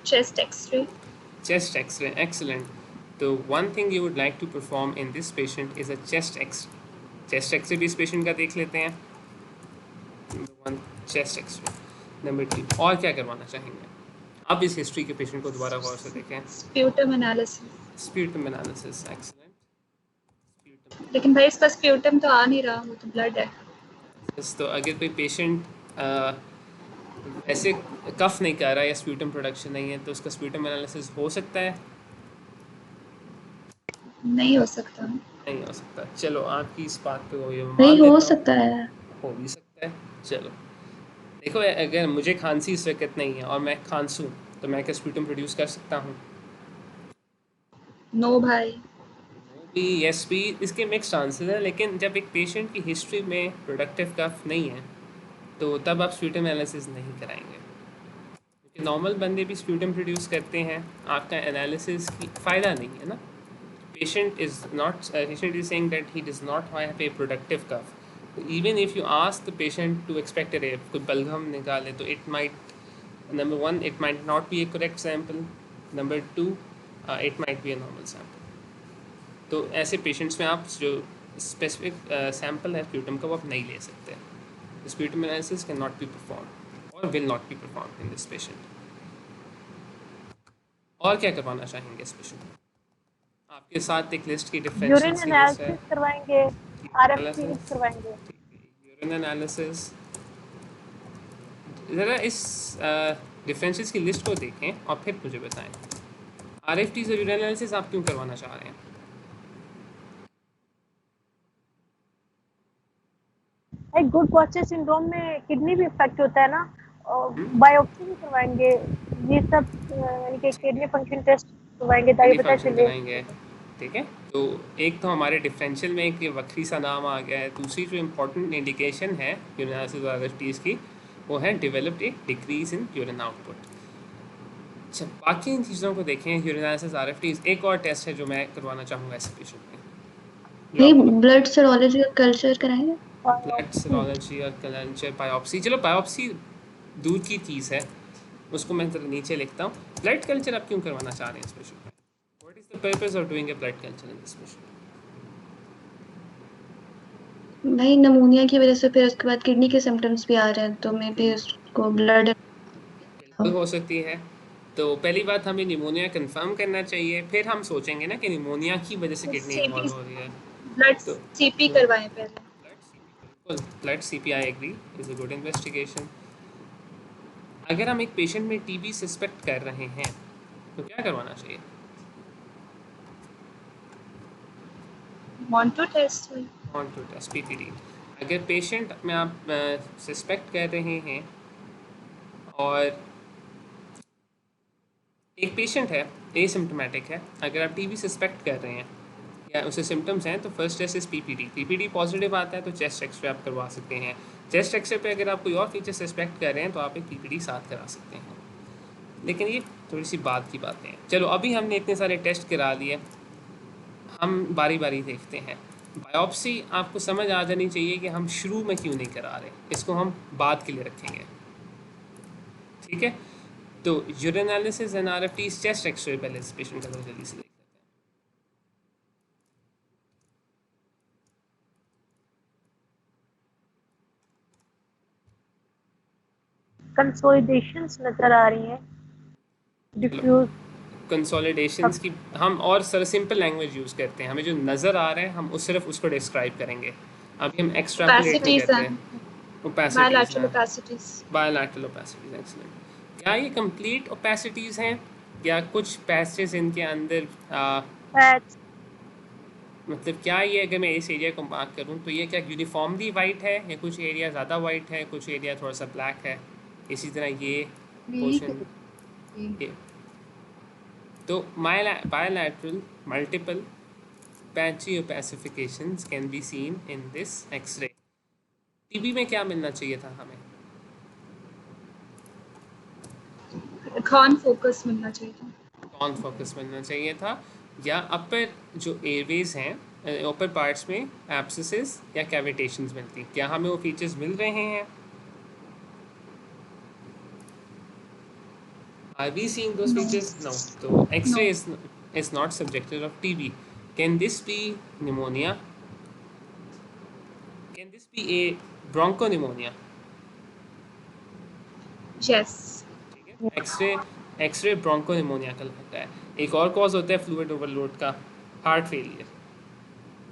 Chest X-ray, Chest X-ray, excellent. The one thing you would like to perform in this patient is a chest X-ray. Chest X-ray भी इस patient का देख लेते हैं. Number 1, chest X-ray. Number 2, और क्या करवाना चाहेंगे? अब इस हिस्ट्री के पेशेंट को दोबारा गौर से देखें. Sputum analysis. Sputum analysis, excellent. Sputum. लेकिन भाई इसका स्प्यूटम तो आ नहीं रहा, वो तो ब्लड है। तो अगर कोई पेशेंट ऐसे कफ नहीं कर रहा या स्प्यूटम प्रोडक्शन नहीं है तो उसका स्प्यूटम एनालिसिस हो सकता है? नहीं हो सकता। नहीं हो सकता। चलो आपकी इस बात पे वो ये मान नहीं लेता हो हूँ। सकता है। हो भी सकता है। चलो देखो, अगर मुझे खांसी इस वक्त नहीं है और मैं खांसूँ तो मैं क्या स्प्यूटम प्रोड्यूस कर सकता हूँ? नो भाई। भी यस भी, इसके मिक्स चांसेस हैं। लेकिन जब एक पेशेंट की हिस्ट्री में प्रोडक्टिव कफ नहीं है तो तब आप स्प्यूटम एनालिसिस नहीं कराएंगे, क्योंकि नॉर्मल बंदे भी स्प्यूटम प्रोड्यूस करते हैं। आपका एनालिसिस की फ़ायदा नहीं है ना। patient is saying that he does not have a productive cough. Even if you ask the patient to expect a कोई बलगम निकाले तो it might Number one, it might not be a correct sample. Number two, it might be a normal sample. तो ऐसे patients में आप जो specific sample है स्प्यूटम का वो आप नहीं ले सकते. Sputum analysis can not be perform और will not be perform in this patient. और क्या करवाना चाहेंगे इस पेशेंट में? आपके साथ एक लिस्ट की यूरिन डिफरेंशियल्स की लिस्ट है. एनालिसिस करवाएंगे, आरएफटी एनालिसिस, करवाएंगे. Urine analysis. ज़रा इस डिफरेंशियल्स की लिस्ट को देखें और फिर मुझे बताएं आरएफटीज और यूरिन एनालिसिस आप क्यों करवाना चाह रहे हैं. एक गुड क्वार्टर सिंड्रोम में किडनी भी इफेक्ट होता है ना, और बायोप्सी भी करवाएंगे. ये सब यानी कि किडनी फंक्शन टेस्ट करवाएंगे, किडनी डायबिटीज फंक्शन ले. कराएंगे. ठीक है, तो एक तो हमारे डिफरेंशियल में एक वक्री सा नाम आ गया है. दूसरी जो इम्पोर्टेंट इंडिकेशन है यूरिन एनालिसिस और आरएफटीज की वो है developed a decrease in urine output. अच्छा, बाकी इन चीज़ों को देखें. Urine analysis, RFTs. एक और टेस्ट है जो मैं करवाना चाहूँगा ऐसे पेशेंट में. नहीं, ब्लड सेरोलॉजी और कल्चर कराएंगे. ब्लड सेरोलॉजी और कल्चर, बायोप्सी. चलो बायोप्सी दूर की चीज़ है, उसको मैं जरा नीचे लिखता हूँ. ब्लड कल्चर आप क्यों करवाना चाह रहे हैं इस पेशेंट में? What is the purpose of doing a blood culture in this patient? भाई निमोनिया की वजह से फिर उसके बाद किडनी के सिम्टम्स भी आ रहे हैं, तो मे बी उसको ब्लड बिल्कुल हो सकती है. तो पहली बात हमें निमोनिया कंफर्म करना चाहिए, फिर हम सोचेंगे ना कि निमोनिया की वजह से किडनी इन्वॉल्व हो रही है. ब्लड तो सीपी करवाएं पहले. बिल्कुल, blood CP I agree is a good investigation. अगर हम एक पेशेंट में टीबी सस्पेक्ट कर रहे हैं तो क्या करवाना चाहिए? मॉन्टो टेस्ट हुई. On to test PPD. अगर पेशेंट में आप सस्पेक्ट कर रहे हैं और एक पेशेंट है एसिम्प्टोमेटिक है, अगर आप टीबी सस्पेक्ट कर रहे हैं या उसे सिम्टम्स हैं, तो first test is PPD. PPD positive आता है तो चेस्ट एक्सरे आप करवा सकते हैं. चेस्ट एक्सरे पे अगर आप कोई और फीचर सस्पेक्ट कर रहे हैं तो आप एक पीपीडी साथ करा सकते हैं. लेकिन ये थोड़ी सी बात की बातें हैं. चलो, अभी हमने इतने सारे टेस्ट करा लिए, हम बारी बारी देखते हैं. बायोप्सी आपको समझ आ जानी चाहिए कि हम शुरू में क्यों नहीं करा रहे, इसको हम बाद के लिए रखेंगे. ठीक है, तो urine analysis and RFTs, chest x-ray पहले इस पेशेंट का जल्दी से देख लेते हैं. कंसोलिडेशंस नजर आ रही हैं, डिफ्यूज. कंसोलिडेशंस की हम और सर सिंपल लैंग्वेज यूज़ करते हैं. हमें जो नज़र आ रहा है हम उस सिर्फ उसको डिस्क्राइब करेंगे. अभी हम एक्स्ट्रापोलेट नहीं Opacities करते and हैं. bilateral opacities. Bilateral opacities. Excellent. क्या ये कंप्लीट ओपेसिटीज़ हैं या कुछ पैचेस इनके अंदर पैच. मतलब क्या ये, अगर मैं इस एरिया को मार्क करूं तो ये क्या यूनिफॉर्मली वाइट है या कुछ एरिया ज़्यादा वाइट है, कुछ एरिया थोड़ा सा ब्लैक है? इसी तरह ये पोर्शन, ये तो bilateral multiple patchy opacifications can be seen in this X-ray. TB में क्या मिलना चाहिए था हमें? कॉन फोकस मिलना चाहिए था. कॉन फोकस मिलना चाहिए था, या अपर जो एयरवेज हैं, अपर पार्ट्स में एब्सेसेस या कैविटेशंस मिलती. क्या हमें वो फीचर्स मिल रहे हैं? Are we seeing those features? No. So X-ray is not subjective of TB. Can this be pneumonia? Can this be a bronchopneumonia? Yes. X-ray bronchopneumonia का लगता है. एक और कॉज होता है फ्लूइड ओवरलोड का, heart failure.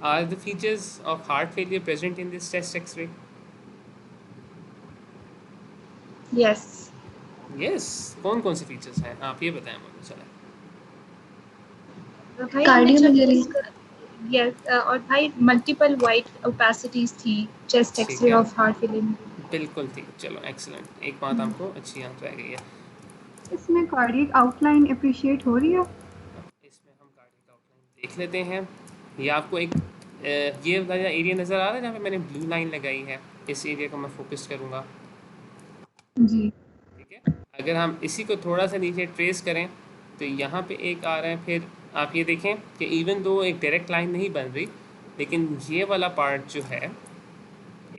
Are the features of heart failure present in this chest x-ray? Yes. Yes. कौन कौन से फीचर्स हैं आप ये बताएं मुझे. चला भाई कार्डियोमेगली. yes, और भाई मल्टीपल वाइट ओपेसिटीज थी चेस्ट ठीक एक्सरे है. ऑफ हार्ट फेलियर में. बिल्कुल ठीक. चलो एक्सीलेंट. एक बात आपको अच्छी याद रह गई है. इसमें कार्डियक आउटलाइन अप्रिशिएट हो रही है. इसमें हम कार्डियक आउटलाइन देख लेते हैं. ये आपको एक ये वाला एरिया नज़र आ रहा है जहाँ पे मैंने ब्लू लाइन लगाई है, इस एरिया को मैं फोकस करूँगा. जी. ठीक है, अगर हम इसी को थोड़ा सा नीचे ट्रेस करें तो यहाँ पे एक आ रहा है. फिर आप ये देखें कि इवन दो एक डायरेक्ट लाइन नहीं बन रही, लेकिन ये वाला पार्ट जो है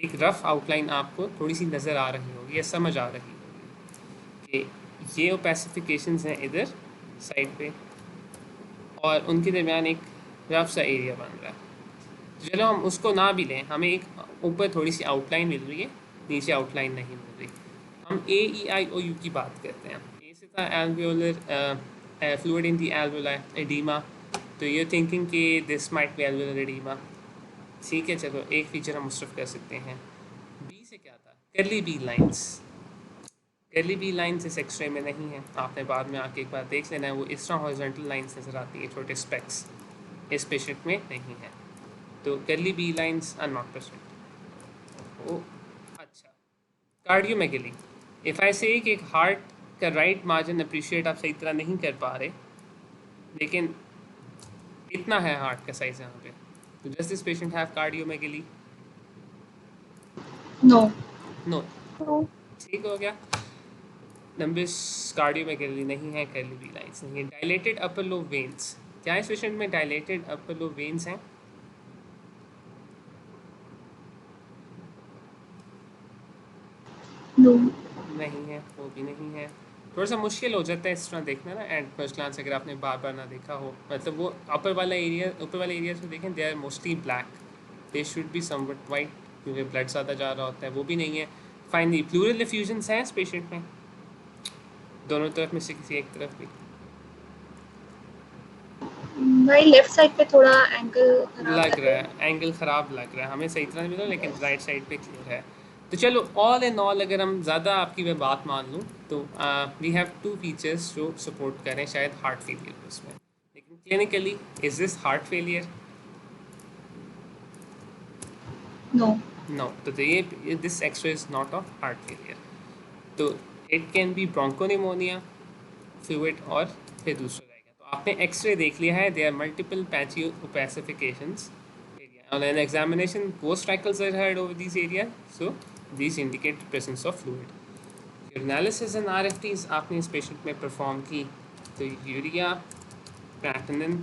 एक रफ आउटलाइन आपको थोड़ी सी नज़र आ रही होगी या समझ आ रही होगी कि ये ओपेसिफिकेशंस हैं इधर साइड पे, और उनके दरमियान एक रफ सा एरिया बन रहा है। तो चलो हम उसको ना भी लें, हमें एक ऊपर थोड़ी सी आउटलाइन मिल रही है, नीचे आउटलाइन नहीं मिल रही। हम AEIOU की बात करते हैं। ए से था alveolar fluid in the alveolar oedema, तो यू थिंकिंग कि this might be alveolar oedema. ठीक है, चलो एक फीचर हम मुस्तफ कर सकते हैं। बी से क्या था? Kerley B lines. Kerley B lines इस एक्सरे में नहीं है, आपने बाद में आके एक बार देख लेना है, वो इस तरह हॉरिजॉन्टल लाइंस नज़र आती है, छोटे स्पेक्स, इस पेशेंट में नहीं है। तो Kerley B lines are not present. ओ अच्छा, कार्डियोमेगली। इफ़ आई से कि एक हार्ट का राइट मार्जिन अप्रिशिएट आप सही तरह नहीं कर पा रहे, लेकिन इतना है हार्ट का साइज यहाँ पे, तो does this patient have cardiomegaly? No. No. तो ठीक हो गया। नंबर्स कार्डियोमेगली नहीं है, कर्ली बी लाइंस नहीं है। डायलेटेड अपर लो वेन्स, क्या इस पेशेंट में डायलेटेड अपर लो वेन्स हैं? नो। नहीं है, वो भी नहीं है। थोड़ा सा मुश्किल हो जाता है इस तरह देखना ना एट फर्स्ट ग्लांस, अगर आपने बार बार ना देखा हो। मतलब वो ऊपर वाले एरियाज में देखें, they are mostly black, they should be somewhat white, क्योंकि ब्लड ज़्यादा जा रहा होता है, वो भी नहीं है। फाइनली प्लूरल डिफ्यूजन्स हैं इस पेशेंट में, दोनों तरफ में से किसी एक तरफ भी। भाई लेफ्ट साइड पे थोड़ा एंगल खराब लग रहा है। है एंगल ख़राब लग रहा है, हमें सही तरह नहीं मिला, लेकिन राइट साइड पे क्लियर है। तो चलो ऑल इन ऑल अगर हम ज़्यादा आपकी मैं बात मान लूँ तो वी हैव 2 फीचर्स जो सपोर्ट करें शायद हार्ट फेलियर को इसमें, लेकिन clinically is this heart failure? No. No. तो ये this X-ray is not of heart failure. तो it can be bronchopneumonia, fluid, और फिर दूसरा रहेगा। तो आपने एक्सरे देख लिया है, they are multiple patchy opacifications area. On an examination, ghost cycles are heard over these areas, so these indicate the presence of fluid. Urinalysis and RFTs आपने इस पेशेंट में परफॉर्म की, तो urea, creatinine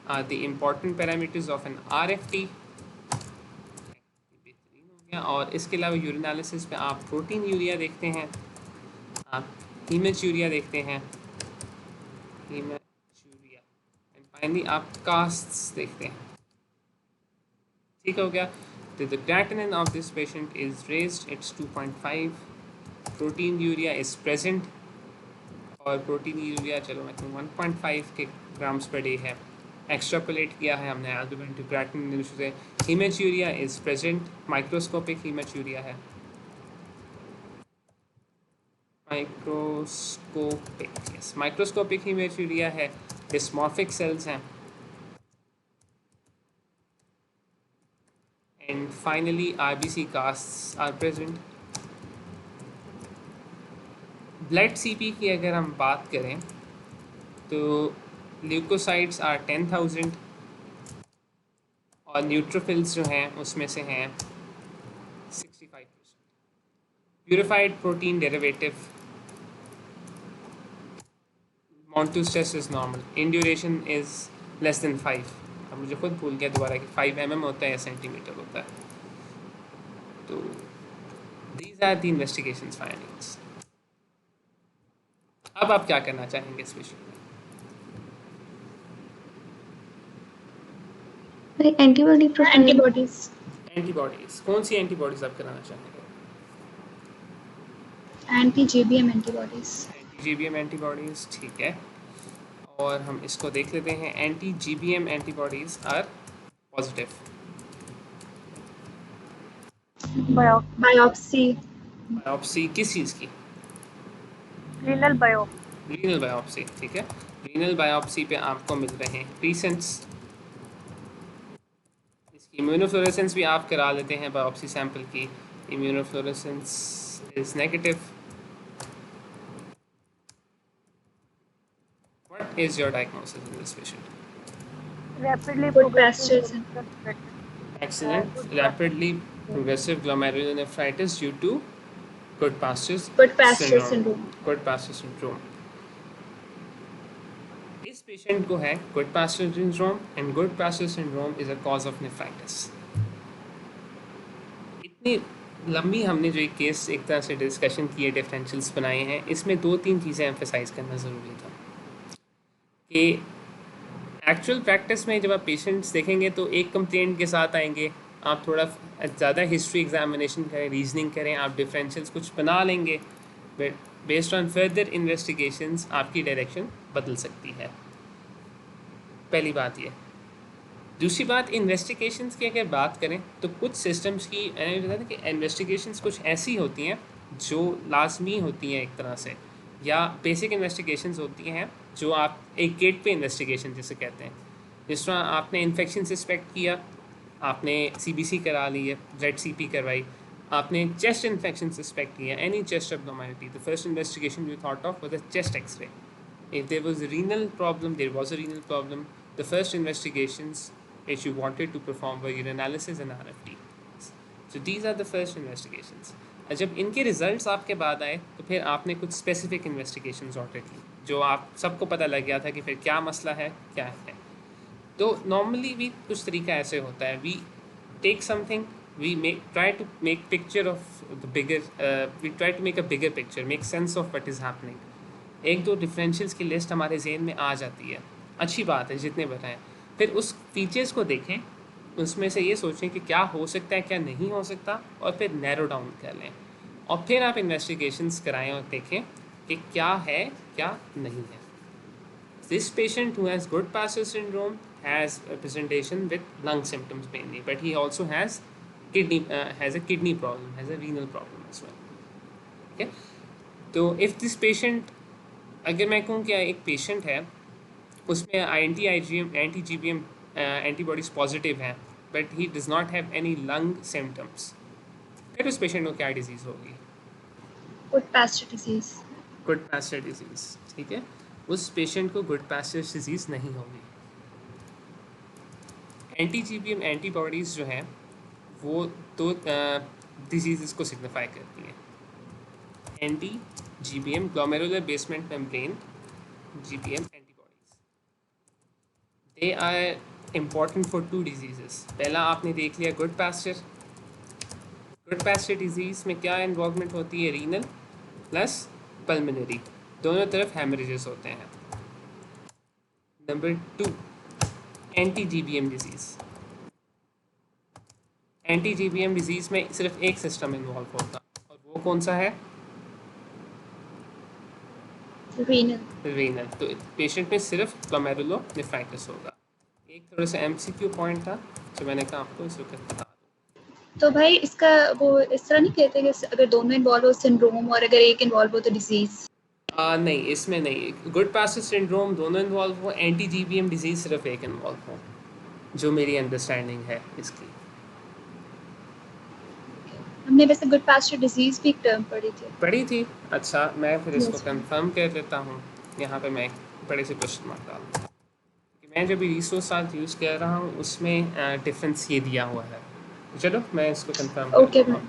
are the important parameters of an RFT। बेहतरीन हो गया। और इसके अलावा यूरिनालिसिस में आप प्रोटीन यूरिया देखते हैं, आप हीमेज यूरिया देखते हैं, हीमेज यूरिया, एंड फाइनली आप कास्ट्स देखते हैं। ठीक हो गया। तो the creatinine of this patient is raised, it's 2.5, protein urea is present, और प्रोटीन यूरिया चलो मैं 1.5 के ग्राम्स पर डे है। एक्स्ट्रापोलेट किया है हमने एल्बुमिन टू creatinine से। Haematuria is present, microscopic haematuria है, माइक्रोस्कोपिक हीमेज यूरिया है, डिस्मॉर्फिक सेल्स हैं, and finally RBC casts are present। Blood CP की अगर हम बात करें तो ल्यूकोसाइट्स आर 10,000, और न्यूट्रोफिल्स जो हैं उसमें से हैं 65%। Purified protein derivative Montus test is normal, in duration is less than 5। अब मुझे खुद भूल गया दोबारा कि 5 mm होता है या सेंटीमीटर होता है। तो these are the investigations findings। अब आप क्या करना चाहेंगे इस विषय में? एंटीबॉडी प्रोफाइल, एंटीबॉडीज कौन सी एंटीबॉडीज आप कराना चाहेंगे? Anti GBM antibodies. Anti GBM antibodies, ठीक है। और हम इसको देख लेते हैं, anti GBM antibodies are positive. Biopsy. Biopsy किस चीज़ की? रीनल बायो रीनल बायोप्सी, ठीक है। रीनल बायोप्सी पे आपको मिल रहे हैं क्रीसेंट्स। इसकी इम्यूनोफ्लोरेसेंस भी आप करा लेते हैं बायोप्सी सैंपल की, immunofluorescence is negative. What is your diagnosis in this patient? Rapidly Goodpasture's. Excellent, rapidly progressive glomerulonephritis due to Goodpasture's syndrome। Goodpasture syndrome। इस पेशेंट को है Goodpasture syndrome, and Goodpasture syndrome is a cause of nephritis। इतनी लंबी हमने जो एक case एक तरह से डिस्कशन की है, डिफरेंशियल्स बनाए हैं, इसमें 2-3 चीज़ें एम्फेसाइज करना ज़रूरी था कि एक्चुअल प्रैक्टिस में जब आप पेशेंट्स देखेंगे तो एक कंप्लेंट के साथ आएंगे, आप थोड़ा ज़्यादा हिस्ट्री एग्जामिनेशन करें, रीजनिंग करें, आप डिफरेंशियल्स कुछ बना लेंगे, but based on further investigations आपकी डायरेक्शन बदल सकती है। पहली बात ये। दूसरी बात, इन्वेस्टिगेशंस की अगर बात करें तो कुछ सिस्टम्स की, मैंने बताया था कि इन्वेस्टिगेशंस कुछ ऐसी होती हैं जो लाजमी होती हैं एक तरह से, या बेसिक इन्वेस्टिगेशंस होती हैं जो आप एक गेट पे इन्वेस्टिगेशन जिसे कहते हैं। जिस तरह आपने इन्फेक्शन सस्पेक्ट किया, आपने CBC करा ली है, ZCP करवाई, आपने चेस्ट इन्फेक्शन सस्पेक्ट किया, any chest abnormality, the first investigation you thought of was a chest x-ray. If there was a renal problem, there was a renal problem. The first investigations which you wanted to perform were urinalysis and RFT. So these are the first investigations. और जब इनके results आपके बाद आए तो फिर आपने कुछ स्पेसिफिक इन्वेस्टिगेशंस ऑर्डर की, जो आप सबको पता लग गया था कि फिर क्या मसला है, क्या है। तो नॉर्मली भी कुछ तरीका ऐसे होता है, we take something, we try to make picture of the bigger, we try to make a bigger picture, make sense of what is happening. एक दो डिफरेंशियल्स की लिस्ट हमारे जहन में आ जाती है, अच्छी बात है जितने बताएं, फिर उस फीचर्स को देखें, उसमें से ये सोचें कि क्या हो सकता है, क्या नहीं हो सकता, और फिर नैरो डाउन कर लें, और फिर आप इन्वेस्टिगेशंस कराएं और देखें कि क्या है, क्या नहीं है। This patient who has good Pasteur syndrome has a presentation with lung symptoms mainly, but he also has a kidney problem, has a renal problem as well. Okay, तो if this patient, अगर मैं कहूँ कि एक patient है उसमें IgM anti-GBM antibodies positive हैं, but he does not have any lung symptoms, फिर उस पेशेंट को क्या डिजीज़ होगी? Goodpasture disease. Goodpasture disease, ठीक है, उस पेशेंट को गुड पास्चर डिजीज़ नहीं होगी। एंटी-GBM एंटीबॉडीज़ जो हैं वो दो डिजीज़ को सिग्निफाई करती हैं। एंटी-GBM glomerular basement membrane GBM antibodies, they are important for 2 diseases. पहला आपने देख लिया Goodpasture. Goodpasture disease में क्या इन्वॉल्वमेंट होती है? रीनल प्लस पल्मोनरी, दोनों तरफ हेमरेजेस होते हैं। नंबर 2, एंटी-GBM डिजीज़। एंटी-GBM डिजीज़ में सिर्फ एक सिस्टम इन्वॉल्व होता, और वो कौन सा है? रीनल। तो पेशेंट में सिर्फ ग्लोमेरुलोनेफ्राइटिस होगा। एक थोड़ा सा MCQ पॉइंट था जो मैंने कहा आपको इस वक्त बता दूं। तो भाई इसका वो इस तरह नहीं कहते कि अगर दोनों इन्वॉल्व हो सिंड्रोम, और अगर एक इन्वॉल्व हो तो डिजीज? नहीं, इसमें नहीं। गुड पास्चर सिंड्रोम दोनों इन्वॉल्व हो, एंटी-GBM डिजीज़ सिर्फ एक इन्वॉल्व हो, जो मेरी अंडरस्टैंडिंग है इसकी। हमने वैसे गुड पास्चर डिजीज भी एक टर्म पढ़ी थी। अच्छा, मैं फिर इसको कंफर्म कर देता हूँ। यहाँ पे मैं एक बड़े से क्वेश्चन मार्क डाल दूँ कि मैं जो भी रिसोर्स आज यूज़ कर रहा हूँ उसमें डिफरेंस ये दिया हुआ है। चलो मैं इसको कंफर्म ओके करता हूँ,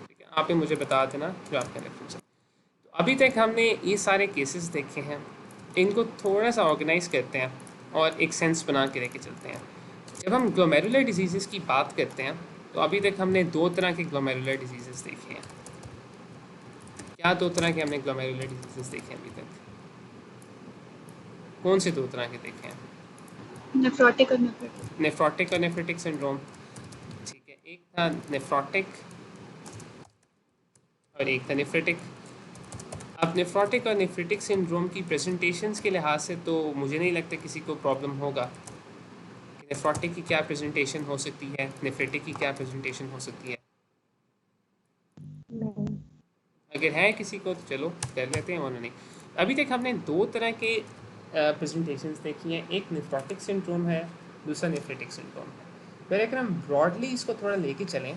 ठीक है, आप ही मुझे बता देना जो आपका रेफरेंस है। तो अभी तक हमने ये सारे केसेस देखे हैं, इनको थोड़ा सा ऑर्गेनाइज करते हैं और एक सेंस बना के लेके चलते हैं। जब हम ग्लोमेरुलर डिजीज़ की बात करते हैं तो अभी तक हमने 2 तरह के ग्लोमेरुलर डिजीज़ देखे हैं। क्या 2 तरह के हमने ग्लोमेरुलर डिजीज़ देखे हैं अभी तक? कौन से 2 तरह के देखे हैं? नेफ्रोटिक और नेफ्रोटिक सिंड्रोम, ठीक है। एक था नेफ्रोटिक और एक था नेफ्रेटिक। अब नेफ्रोटिक और नेफ्रेटिक सिंड्रोम की प्रेजेंटेशंस के लिहाज से तो मुझे नहीं लगता किसी को प्रॉब्लम होगा कि नेफ्रोटिक की क्या प्रेजेंटेशन हो सकती है, नेफ्रेटिक की क्या प्रेजेंटेशन हो सकती है। अगर है किसी को तो चलो कर लेते हैं, वरना नहीं। अभी तक हमने 2 तरह के प्रेजेंटेशंस देखी हैं, एक नेफ्रोटिक सिंड्रोम है, दूसरा नेफ्रेटिक सिंड्रोम है। पर अगर हम ब्रॉडली इसको थोड़ा लेके चलें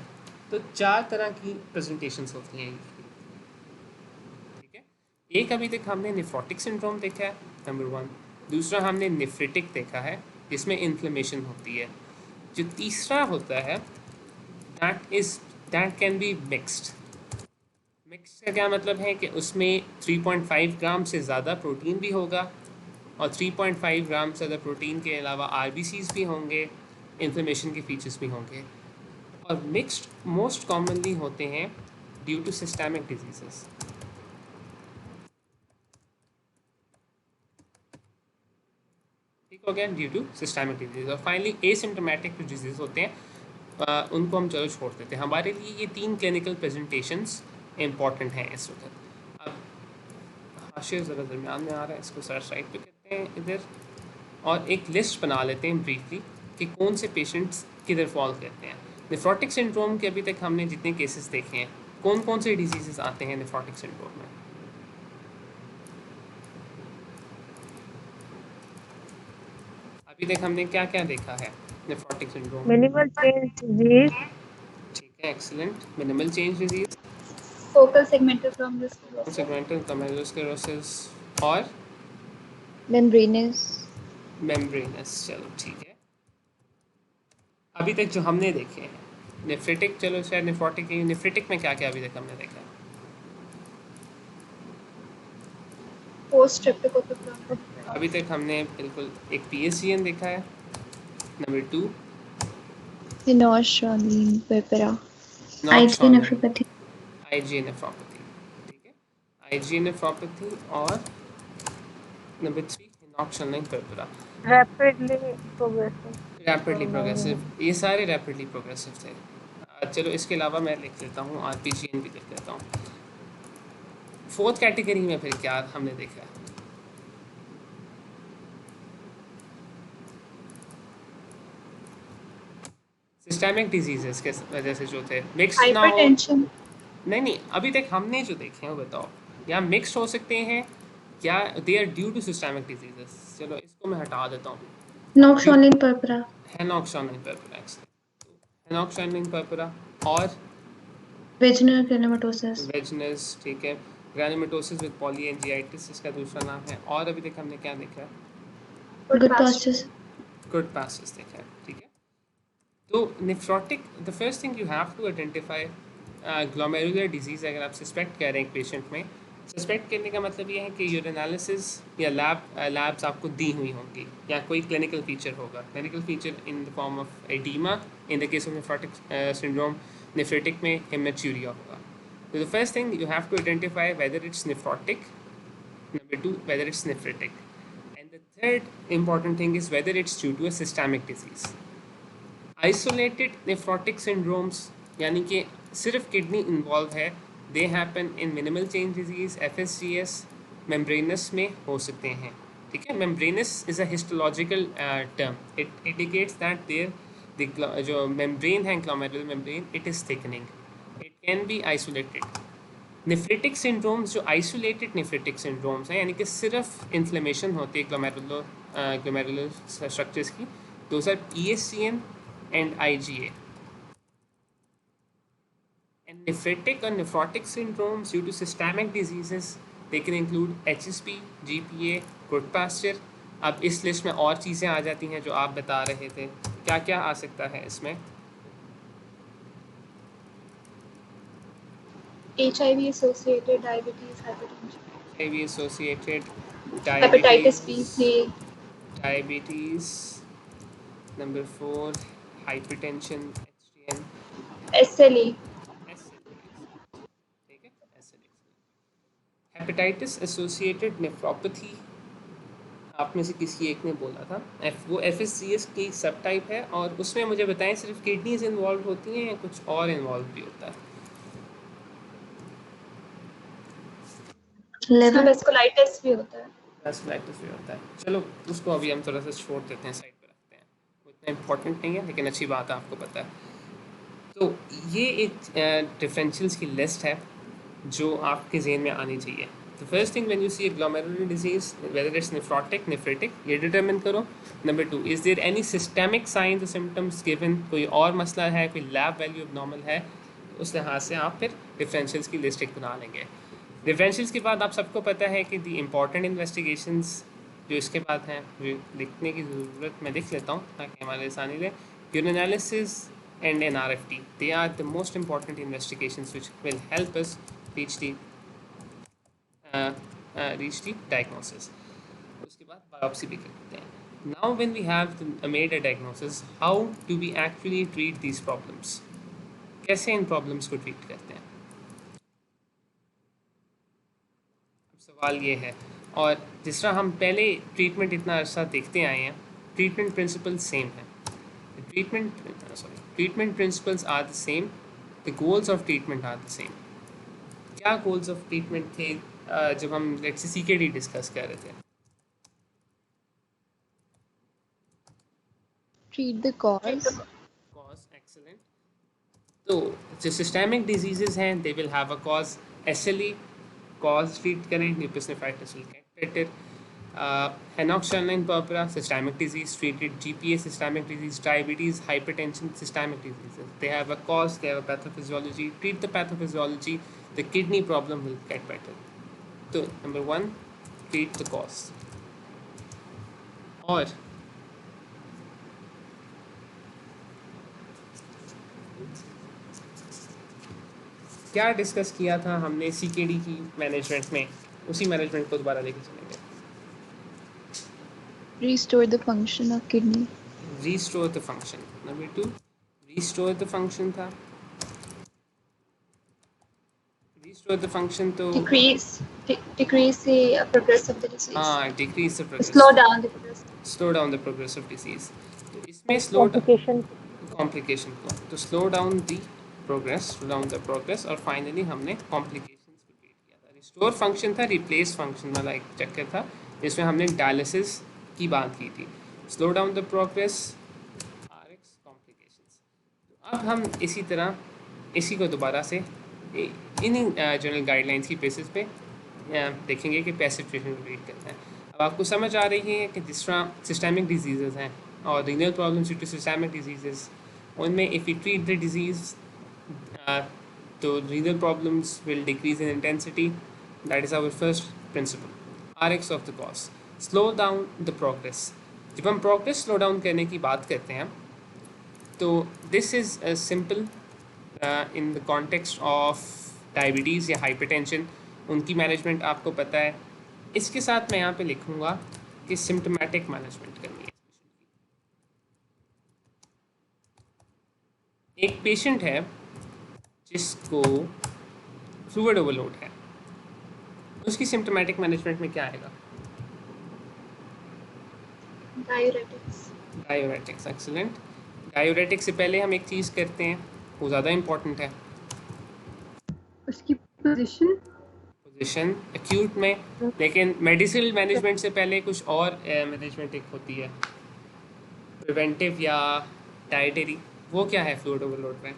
तो 4 तरह की प्रेजेंटेशंस होती हैं, ठीक है। एक अभी तक हमने नेफ्रोटिक सिंड्रोम देखा है, नंबर 1। दूसरा हमने नेफ्रेटिक देखा है जिसमें इन्फ्लेमेशन होती है। जो तीसरा होता है that can be mixed. Mix का क्या मतलब है कि उसमें 3.5 ग्राम से ज़्यादा प्रोटीन भी होगा और 3.5 ग्राम से ज़्यादा प्रोटीन के अलावा RBCs भी होंगे, इन्फ्लेमेशन के फीचर्स भी होंगे। और मिक्स्ड मोस्ट कॉमनली होते हैं ड्यू टू सिस्टेमिक डिजीजेस। ठीक हो गया, ड्यू टू सिस्टेमिक डिजीज। और फाइनली एसिम्टोमेटिक डिजीज होते हैं, उनको हम चलो छोड़ देते हैं। हमारे लिए ये 3 क्लिनिकल प्रेजेंटेशंस इंपॉर्टेंट हैं इस वक्त। अब हाशिया ज़रा दरमियान में आ रहा है, इसको सर साइड पे करते हैं इधर, और एक लिस्ट बना लेते हैं ब्रीफली कि कौन से पेशेंट्स किधर फॉल करते हैं। नेफ्रोटिक सिंड्रोम के अभी तक हमने जितने केसेस देखे हैं, कौन कौन से डिजीजेस आते हैं नेफ्रोटिक सिंड्रोम में? अभी तक हमने क्या क्या देखा है nephrotic syndrome? Minimal change disease, ठीक है, excellent. Minimal change disease, focal segmental glomerulosis, segmental glomerulosclerosis और मेम्ब्रेनस। मेम्ब्रेनस। चलो ठीक है, अभी तक जो हमने देखे हैं नेफ्रेटिक, चलो शायद नेफ्रोटिक, नेफ्रेटिक में क्या क्या अभी तक हमने देखा? पोस्ट ट्रिप्टिक। अभी तक हमने बिल्कुल एक पीएससीएन देखा है, number 2 Phenolphthalein purpura, IgA nephropathy, IgA nephropathy. ठीक है, आईजीए नेफ्रोपैथी, और नंबर 3 हेनॉक्सियालाइन purpura. Rapidly progressive. Rapidly progressive, ये सारे रैपिडली प्रोग्रेसिव थे। चलो इसके अलावा मैं लिख लेता हूँ, आरपीजीएन भी लिख लेता हूँ। फोर्थ कैटेगरी में फिर क्या हमने देखा है? सिस्टेमिक डिजीजेस के वजह से जो थे, मिक्स्ड ना हो। हाइपरटेंशन। नहीं, अभी तक हमने जो देखे हैं वो बताओ, या मिक्स्ड हो सकते हैं, या they are due to systemic diseases. चलो इसको मैं हटा देता हूँ। Noxolin purpura, Henoch Schonlein purpura, Henoch Schonlein purpura और vaginal granulomatosis, वेजनस। ठीक है, ग्रैनुलोमेटोसिस विद पॉलीएंजियाइटिस इसका दूसरा नाम है। और अभी तक हमने क्या देखा है? good pastures, गुड पासेस देखा है। ठीक है, तो nephrotic, the first thing you have to identify glomerular disease. अगर आप सस्पेक्ट कर रहे हैं एक पेशेंट में, सस्पेक्ट करने का मतलब ये है कि यूरिनालिसिस या लैब्स आपको दी हुई होंगी, या कोई क्लिनिकल फीचर होगा। Clinical feature in the form of oedema, in the case of nephrotic syndrome. Nephritic में हेमेचूरिया होगा। So the first thing you have to identify whether it's nephrotic, number 2 whether it's nephritic, and the third important thing is whether it's due to a systemic disease. Isolated nephrotic syndromes यानी कि सिर्फ kidney involve है, they happen in minimal change disease, FSGS, membranous में हो सकते हैं। ठीक है, membranous is a histological term. It indicates that there जो membrane है, glomerular membrane, it is thickening. It can be isolated. Nephritic syndromes जो आइसोलेटेड नेफ्रेटिक सिंड्रोम्स हैं, यानी कि सिर्फ इन्फ्लेमेशन होती है ग्लोमेरुलर स्ट्रक्चर्स की, those are PSCN and IgA। And nephritic और nephrotic syndromes due to systemic diseases, they can include HSP, GPA, Goodpasture. अब इस लिस्ट में और चीज़ें आ जाती हैं जो आप बता रहे थे, क्या क्या आ सकता है इसमें? HIV associated diabetes, hypertension, HIV associated hepatitis B, C, diabetes, number 4 hypertension, HDN, SLE, ठीक है, SLE। हेपेटाइटिस एसोसिएटेड नेफ्रोपैथी आप में से किसी एक ने बोला था, वो FSCS की सब टाइप है, और उसमें मुझे बताएं सिर्फ किडनीज इन्वॉल्व होती हैं या कुछ और इन्वॉल्व भी होता है? liver, vasculitis भी होता है। वैस्कुलाइटिस भी होता है। चलो उसको अभी हम थोड़ा सा छोड़ देते हैं, साइड पे रखते हैं, वो इतना इंपॉर्टेंट नहीं है, लेकिन अच्छी बात है, आपको पता है। तो ये एक डिफरेंशियल्स की लिस्ट है जो आपके जहन में आनी चाहिए। तो first thing when you see a glomerular disease, whether it's nephrotic, nephritic, ये डिटरमिन करो। Number 2, is there any systemic signs और सिम्टम्स गिवन, कोई और मसला है, कोई लैब वैल्यू नॉर्मल है, उस लिहाज से आप फिर डिफरेंशियल्स की लिस्ट एक बना लेंगे। डिफरेंशियल्स के बाद आप सबको पता है कि दी इम्पॉर्टेंट इन्वेस्टिगेशंस जो इसके बाद हैं, जो लिखने की ज़रूरत, मैं लिख लेता हूँ ताकि हमारे आसानी रहे। यूरिनालिसिस and NRFT, they are the most important investigations which will help us reach the diagnosis. उसके बाद biopsy भी करते हैं. Now when we have made a diagnosis, how do we actually treat these problems? कैसे इन प्रॉब्लम्स को treat करते हैं? अब सवाल ये है, और जिस तरह हम पहले ट्रीटमेंट इतना अर्सा देखते आए हैं, ट्रीटमेंट प्रिंसिपल सेम है. Treatment principles are the same, the goals of treatment are the same. क्या गोल्स ऑफ ट्रीटमेंट थे जब हम लेट्स से सीकेडी डिस्कस कर रहे थे? treat the cause. Cause, excellent. तो जो सिस्टेमिक डिजीजेज हैं they will have a cause. SLE cause treat करें, lupus nephritis will get better. Henoch-Schönlein purpura, systemic disease treated. GPA, systemic disease. Diabetes, hypertension, systemic diseases. They have a cause, they have a pathophysiology. Treat the pathophysiology, the kidney problem will get better. So number 1, treat the cause. और क्या discuss किया था हमने CKD की management में, उसी management को दोबारा लेके चलेंगे. Restore the function of kidney. Restore the function. Number 2, restore the function था. Restore the function तो Decrease the progress of the disease. हाँ, decrease the progress. Slow down the progress. Slow down the progress of disease. तो इसमें slow down complication को, तो slow down the progress और finally हमने complications को treat किया था. Restore function था, replace function वाला एक चक्कर था जिसमें हमने dialysis की बात की थी. Slow down the progress, RX complications. तो अब हम इसी तरह इसी को दोबारा से इन्हीं जनरल गाइडलाइंस की बेसिस पे देखेंगे कि पैसिव ट्रीटमेंट को ट्रीट करना है. अब आपको समझ आ रही है कि जिस तरह सिस्टेमिक डिजीज़ हैं और renal problems due to systemic disease, उनमें if you treat the disease तो renal problems will decrease in intensity. That is our first principle. RX of the cause, slow down the progress. जब हम progress slow down करने की बात करते हैं तो this is simple in the context of diabetes या हाइपरटेंशन. उनकी मैनेजमेंट आपको पता है. इसके साथ मैं यहाँ पे लिखूँगा कि सिम्टोमेटिक मैनेजमेंट करनी है. एक पेशेंट है जिसको फ्लूइड ओवरलोड है, उसकी सिम्टोमेटिक मैनेजमेंट में क्या आएगा? डायोरेटिक्स. एक्सीलेंट. डायोरेटिक्स से पहले हम एक चीज़ करते हैं, वो ज़्यादा इम्पोर्टेंट है, उसकी पोजीशन एक्यूट में. लेकिन मेडिसिनल मैनेजमेंट से पहले कुछ और मैनेजमेंट एक होती है, प्रिवेंटिव या डाइटरी. वो क्या है फ्लूइड ओवरलोड में?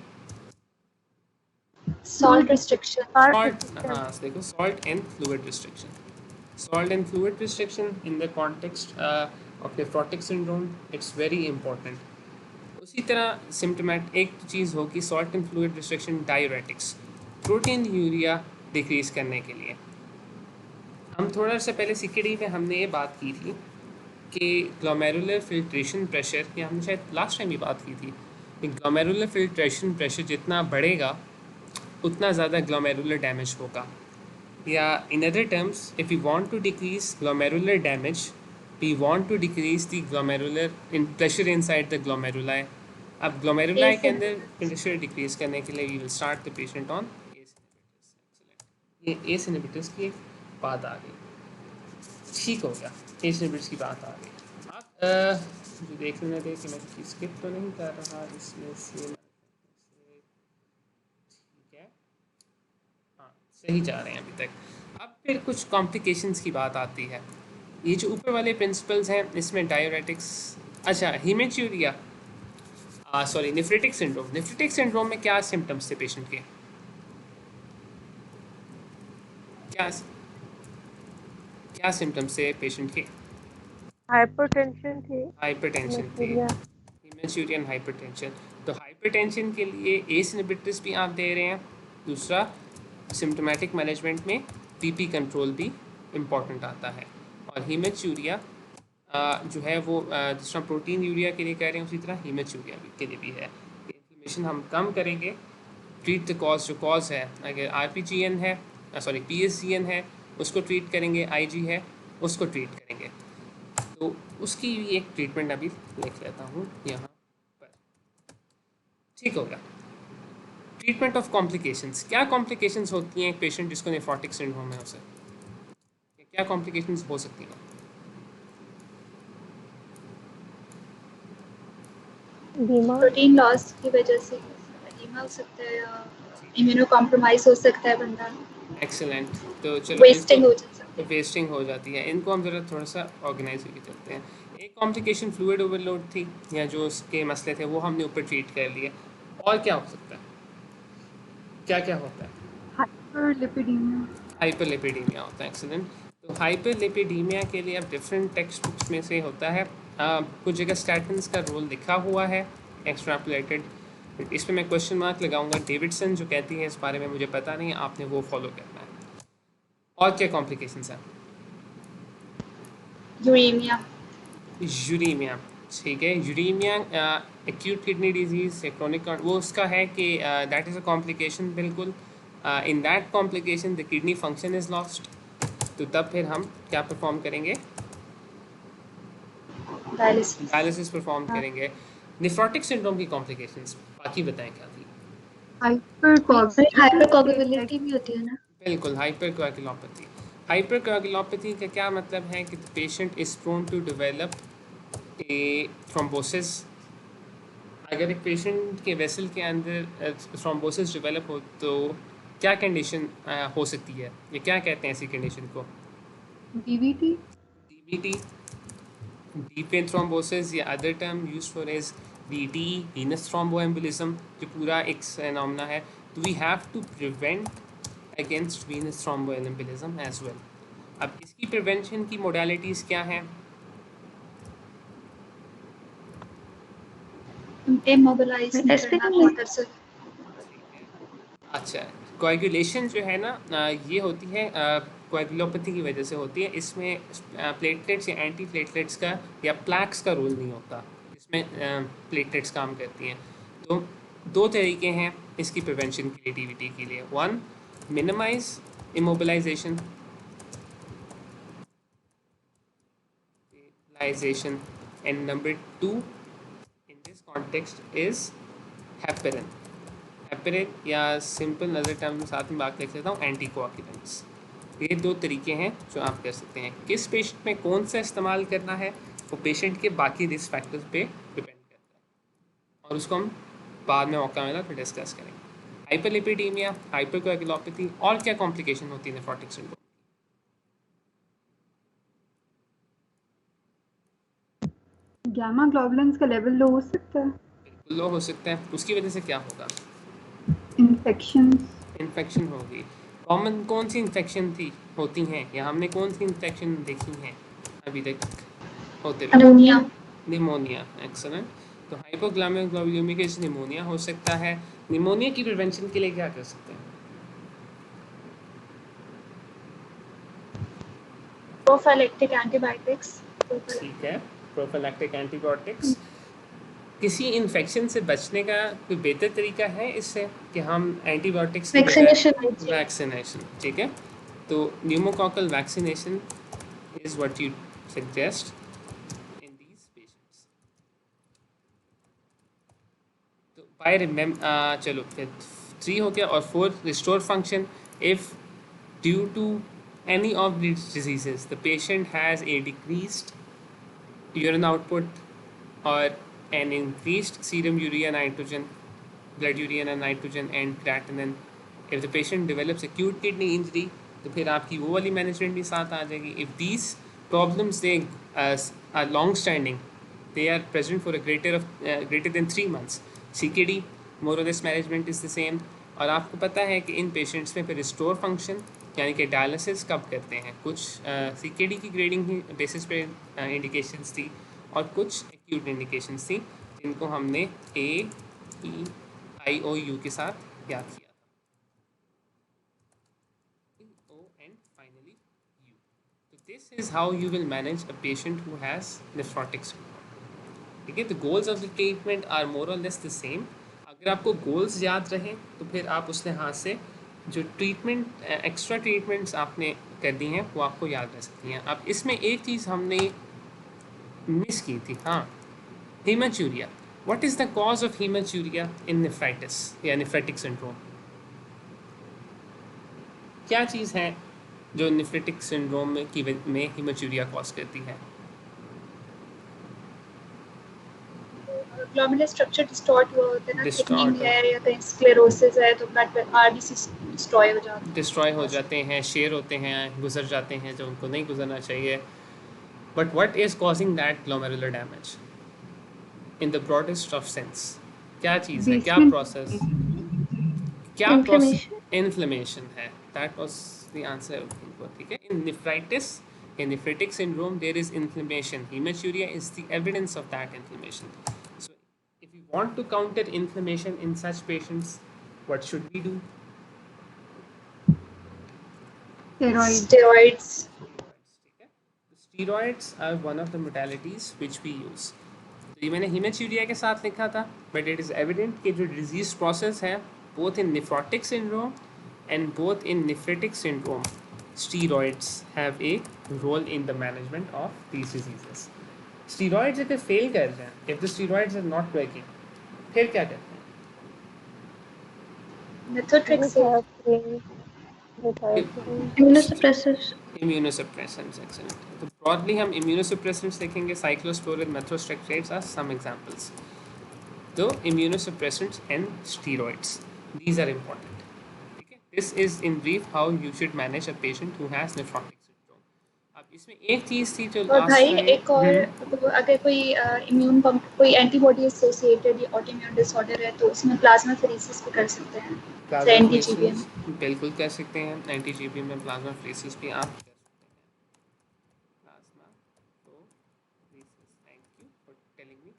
Salt restriction. Salt, हाँ देखो, salt and fluid restriction. Salt and fluid restriction in the context of nephrotic syndrome, it's very important. उसी तरह सिम्टोमेट एक चीज़ होगी salt and fluid restriction, diuretics, protein urea decrease करने के लिए. हम थोड़ा सा पहले सीकेडी में हमने ये बात की थी कि ग्लोमेरुलर फिल्ट्रेशन प्रेशर, या हमने शायद लास्ट टाइम भी बात की थी कि ग्लोमेरुलर फिल्ट्रेशन प्रेशर जितना बढ़ेगा उतना ज़्यादा ग्लोमेरुलर डैमेज होगा. या in other terms, if you want to decrease glomerular damage, we want to decrease the glomerular in pressure inside the glomeruli. अब ग्लोमेरुलाई के अंदर प्रेशर डिक्रीज करने के लिए we will start the patient on ACE inhibitors. Excellent. ये ACE inhibitors की एक बात आ गई. ठीक हो गया, ACE इनहिबिटर्स की बात आ गई. आप मुझे देख लेने दें कि मैं कुछ स्किप तो नहीं कर रहा इसमें से. सही जा रहे हैं अभी तक. अब फिर कुछ कॉम्प्लिकेशंस की बात आती है. ये जो ऊपर वाले प्रिंसिपल्स हैं इसमें डायोरेटिक्स, अच्छा haematuria, sorry nephritic syndrome. Nephritic syndrome में क्या सिम्टम्स थे पेशेंट के? क्या सिम्टम्स थे पेशेंट के? हाइपरटेंशन थी, हीमेच्यूरियन हाइपरटेंशन. तो हाइपरटेंशन के लिए ACE इनहिबिटर्स भी आप दे रहे हैं. दूसरा, सिम्टोमेटिक मैनेजमेंट में PP कंट्रोल भी इम्पॉर्टेंट आता है. और हीमेच्यूरिया जो है वो जिस तरह प्रोटीन यूरिया के लिए कह रहे हैं उसी तरह हीमेच्यूरिया के लिए भी है. इन्फ्लेमेशन हम कम करेंगे. ट्रीट द कॉज, जो कॉज है, अगर RPGN है, सॉरी PSGN है उसको ट्रीट करेंगे, IG है उसको ट्रीट करेंगे. तो उसकी भी एक ट्रीटमेंट अभी लिख लेता हूँ यहाँ पर. ठीक होगा. ट्रीटमेंट ऑफ कॉम्प्लिकेशंस, क्या कॉम्प्लिकेशंस होती हैं एक पेशेंट जिसको नेफ्रोटिक सिंड्रोम है उसे, क्या कॉम्प्लिकेशंस हो सकती हैं? बीमा प्रोटीन लॉस की वजह से एडीमा हो सकता है या इम्यूनो कॉम्प्रोमाइज हो सकता है बंदा, एक्सेलेंट। तो चलो वेस्टिंग हो सकता है। वेस्टिंग हो जाती है, इनको हम ज़रा थोड़ा सा ऑर्गेनाइज करके चलते हैं। एक कॉम्प्लिकेशन फ्लूइड ओवरलोड थी, या जो उसके मसले थे वो हमने ऊपर ट्रीट कर लिए। और क्या हो सकता है, क्या क्या होता है? हाइपरलिपिडीमिया। हाइपरलिपिडीमिया होता है, एक्सीलेंट। तो हाइपरलिपिडीमिया के लिए अब डिफरेंट टेक्स्ट बुक्स में से होता है, कुछ जगह स्टैटिन्स का रोल लिखा हुआ है एक्स्ट्रापोलेटेड। इस पर मैं क्वेश्चन मार्क लगाऊंगा, डेविडसन जो कहती है इस बारे में मुझे पता नहीं है, आपने वो फॉलो करना है। और क्या कॉम्प्लिकेशंस हैं? यूरेमिया, यूरीमिया, ठीक है। यूरीमिया एक्यूट किडनी डिजीज या क्रोनिक, वो उसका है कि दैट इज़ अ कॉम्प्लिकेशन, बिल्कुल। In that complication the kidney function is lost, तो तब फिर हम क्या परफॉर्म करेंगे? डायलिसिस। डायलिसिस परफॉर्म करेंगे। नेफ्रोटिक सिंड्रोम की कॉम्प्लिकेशंस बाकी बताएं क्या थी? हाइपरकोगुलेबिलिटी भी होती है ना? बिल्कुल, हाइपरकोagulopathy। हाइपरकोagulopathy का क्या मतलब है कि patient is prone to develop a thrombosis. अगर एक पेशेंट के वेसल के अंदर थ्रोम्बोसिस डेवलप हो तो क्या कंडीशन हो सकती है, ये क्या कहते हैं ऐसी कंडीशन को? DVT. DVT, deep vein thrombosis, या other term use for is VT, venous thromboembolism, जो पूरा एक फिनोमेना है। तो we have to prevent against venous thromboembolism as well. अब इसकी प्रिवेंशन की मोडालिटीज़ क्या हैं? इमोबिलाइज नहीं SP करना, नहीं है। वाटर से। अच्छा, कोएगुलेशन जो है ना, ये होती है कोएगुलोपैथी की वजह से होती है। इसमें प्लेटलेट्स या एंटी प्लेटलेट्स का या प्लैक्स का रोल नहीं होता, इसमें प्लेटलेट्स काम करती हैं। तो दो तरीके हैं इसकी प्रिवेंशन क्रिएटिविटी के लिए, one minimise immobilisation, and number two in this context is heparin. Heparin या सिंपल नज़र टर्म में साथ में बात कर लेता हूँ, एंटीकोआगुलेंट्स। ये दो तरीके हैं जो आप कर सकते हैं। किस पेशेंट में कौन सा इस्तेमाल करना है वो पेशेंट के बाकी रिस्क फैक्टर्स पे डिपेंड करता है, और उसको हम बाद में मौका मिला फिर डिस्कस करेंगे। हाइपरलिपिडीमिया, हाइपरकोagulopathy, और क्या कॉम्प्लिकेशन होती है नेफ्रोटिक सिंड्रोम? गामा ग्लोबुलिन्स का लेवल लो हो सकता है। बिल्कुल लो हो सकता है, उसकी वजह से क्या होगा? इन्फेक्शंस। इन्फेक्शन होगी। कॉमन कौन सी इन्फेक्शन थी होती हैं, या हमने कौन सी इन्फेक्शन देखी हैं अभी तक होते हुए? Pneumonia, pneumonia, excellent. तो हाइपोग्लाइकोग्लोबुलिमिक निमोनिया हो सकता है। निमोनिया की प्रिवेंशन के लिए क्या कर सकते हैं? Prophylactic antibiotics. ठीक है, प्रोफिलैक्टिक एंटीबायोटिक्स। किसी इन्फेक्शन से बचने का कोई बेहतर तरीका है इससे कि हम एंटीबायोटिक्स की बजाय वैक्सीनेशन। वैक्सीनेशन, ठीक है। तो pneumococcal vaccination is what you suggest in these patients. तो बाय चलो फिर 3 हो गया, और 4 restore function. If due to any of these diseases the patient has a decreased urine output or an increased serum urea nitrogen, blood urea and nitrogen and creatinine, if the patient develops acute kidney injury तो फिर आपकी वो वाली management भी साथ आ जाएगी। If these problems they are long standing, they are present for a greater than 3 months, CKD more or less management is the same। और आपको पता है कि इन पेशेंट्स में फिर रिस्टोर फंक्शन यानी कि डायलिसिस कब करते हैं। कुछ CKD की ग्रेडिंग ही बेसिस पे इंडिकेशंस थी, और कुछ एक्यूट इंडिकेशंस थी जिनको हमने AEIOU के साथ याद किया था, O and finally U। So this is how you will manage a patient who has nephrotic syndrome। ठीक है, तो goals of the treatment are more और लेस द सेम। अगर आपको गोल्स याद रहे तो फिर आप उस लिहाज से जो ट्रीटमेंट एक्स्ट्रा ट्रीटमेंट्स आपने कर दी हैं वो आपको याद रह सकती हैं। अब इसमें एक चीज़ हमने मिस की थी, हाँ, haematuria. What is the cause of haematuria in nephritis या नेफ्रेटिक सिंड्रोम? क्या चीज़ है जो नेफ्रेटिक सिंड्रोम में हीमेचूरिया कॉज करती है? ग्लोमेरुलर स्ट्रक्चर डिस्टॉर्ट हुआ होता है ना, थिकनिंग डिस्टॉर्ट है या कहीं स्क्लेरोसिस है तो ब्लड आरबीसी डिस्ट्रॉय हो जाते हैं। डिस्ट्रॉय हो जाते हैं, शेयर होते हैं, गुजर जाते हैं जो उनको नहीं गुजरना चाहिए. But what is causing that glomerular damage in the broadest of sense? क्या चीज़ है, क्या प्रोसेस, क्या प्रोसेस? Inflammation. इन्फ्लेमेशन है. That was the answer. ठीक है. इन nephritis, in nephritic syndrome, there is inflammation. Hematuria is the evidence of that inflammation. So if you want to counter inflammation in such patients, what should we do? Steroids. Steroids. ठीक है. Steroids are one of the modalities which we use. तो ये मैंने हीमेचूरिया के साथ लिखा था, but it is evident कि जो डिजीज प्रोसेस है both in nephrotic syndrome and both in nephritic syndrome, steroids have a role in the management of these diseases. Steroids अगर फेल कर जाएं, if the steroids are not working, फिर क्या करते हैं? मेथोट्रेक्सेट। Immunosuppressives. Immunosuppressants, excellent. तो broadly हम immunosuppressants लिखेंगे. Cyclosporin, methotrexate are some examples. So immunosuppressants and steroids, these are important. ठीक है. This is in brief how you should manage a patient who has nephrotic syndrome. अब इसमें एक चीज़ थी जो और last भाई time एक और अगर कोई इम्यून पंप कोई एंटीबॉडी एसोसिएटेड या ऑटोइम्यून डिसऑर्डर है तो उसमें प्लाज्मा फेरेसिस भी कर सकते हैं। प्लाज्मा एंटी-जीबीएम फ्रेसिस बिल्कुल कर सकते हैं. एंटी-जीबीएम में प्लाज्मा फ्रेसिस भी आप कर सकते हैं. Plasma phrases, thank you for telling me.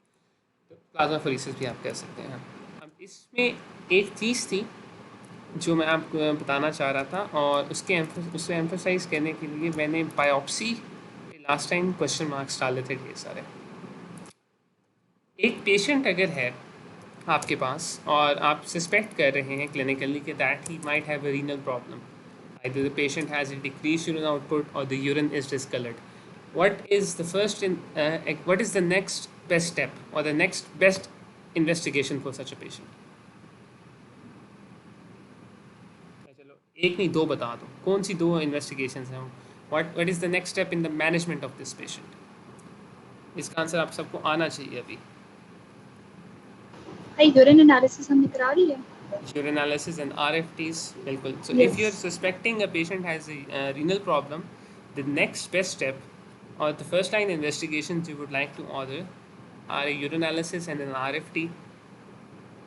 तो प्लाज्मा फ्रेसिस भी आप कर सकते हैं. अब इसमें एक चीज़ थी जो मैं आपको बताना चाह रहा था, और उससे एम्फोसाइज करने के लिए मैंने बायोप्सी पे लास्ट टाइम क्वेश्चन मार्क्स डाले थे ढेर सारे. एक पेशेंट अगर है आपके पास और आप सस्पेक्ट कर रहे हैं क्लिनिकली कि that he might have a renal problem, either the patient has a decreased urine output or the urine is discolored, what is the next best step or the next best investigation for such a patient? चलो एक नहीं दो बता दो, कौन सी दो investigations हैं? what is the next step in the management of this patient? इसका आंसर आप सबको आना चाहिए अभी. भाई यूरिन एनालिसिस हमने करा लिया। Urinalysis and RFTs, बिल्कुल. So Yes. if you're suspecting a patient has a renal problem, the next best step or the first line investigations you would like to order are a urinalysis and an RFT.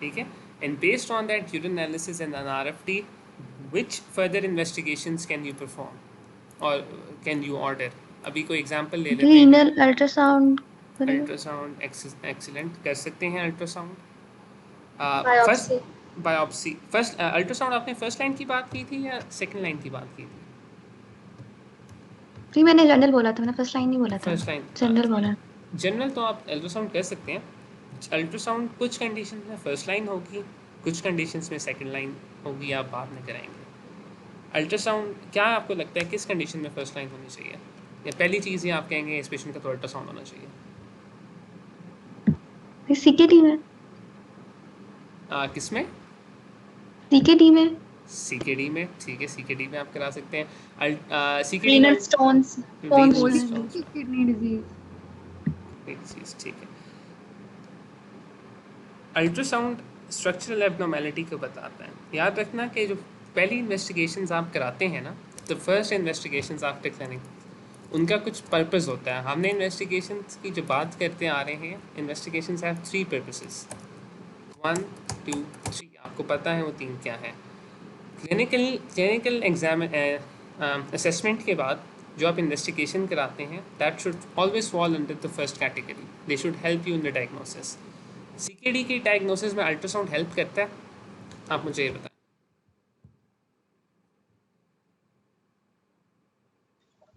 ठीक है. And based on that urinalysis and an RFT, which further investigations can you perform or can you order? अभी कोई example ले लेते हैं. Renal ultrasound. करेंगे? Ultrasound excellent, कर सकते हैं ultrasound. Biopsy. Biopsy first ultrasound आपने फर्स्ट लाइन की बात की थी या सेकंड लाइन की बात की थी? जी मैंने जनरल बोला था, मैंने फर्स्ट लाइन नहीं बोला था. फर्स्ट लाइन जनरल बोला. जनरल तो आप अल्ट्रासाउंड कर सकते हैं. अल्ट्रासाउंड कुछ कंडीशंस में फर्स्ट लाइन होगी, कुछ कंडीशंस में सेकंड लाइन होगी, आप बाद में कराएंगे. अल्ट्रासाउंड क्या आपको लगता है किस कंडीशन में फर्स्ट लाइन होनी चाहिए, या पहली चीज़ ही आप कहेंगे इस पेशेंट का तो अल्ट्रासाउंड होना चाहिए? सीकेडी में. किस में? सीकेडी में. सीकेडी में. ठीक है, सीकेडी में आप करा सकते हैं. CKD renal stones. Kidney disease. ठीक है. अल्ट्रासाउंड स्ट्रक्चरल एब्नॉर्मेलिटी को बताता है. याद रखना कि जो पहली इन्वेस्टिगेशंस आप कराते हैं ना, the first investigations after clinic, उनका कुछ पर्पस होता है. हमने इन्वेस्टिगेशंस की जो बात करते आ रहे हैं, इन्वेस्टिगेशंस हैव 3 पर्पसेस. 1 2 3 आपको पता है वो 3 क्या है. क्लिनिकल एग्जाम असेसमेंट के बाद जो आप इन्वेस्टिगेशन कराते हैं, that should always fall under the first category. They should help you in the diagnosis. CKD की डायग्नोसिस में अल्ट्रासाउंड हेल्प करता है? आप मुझे ये बताएं.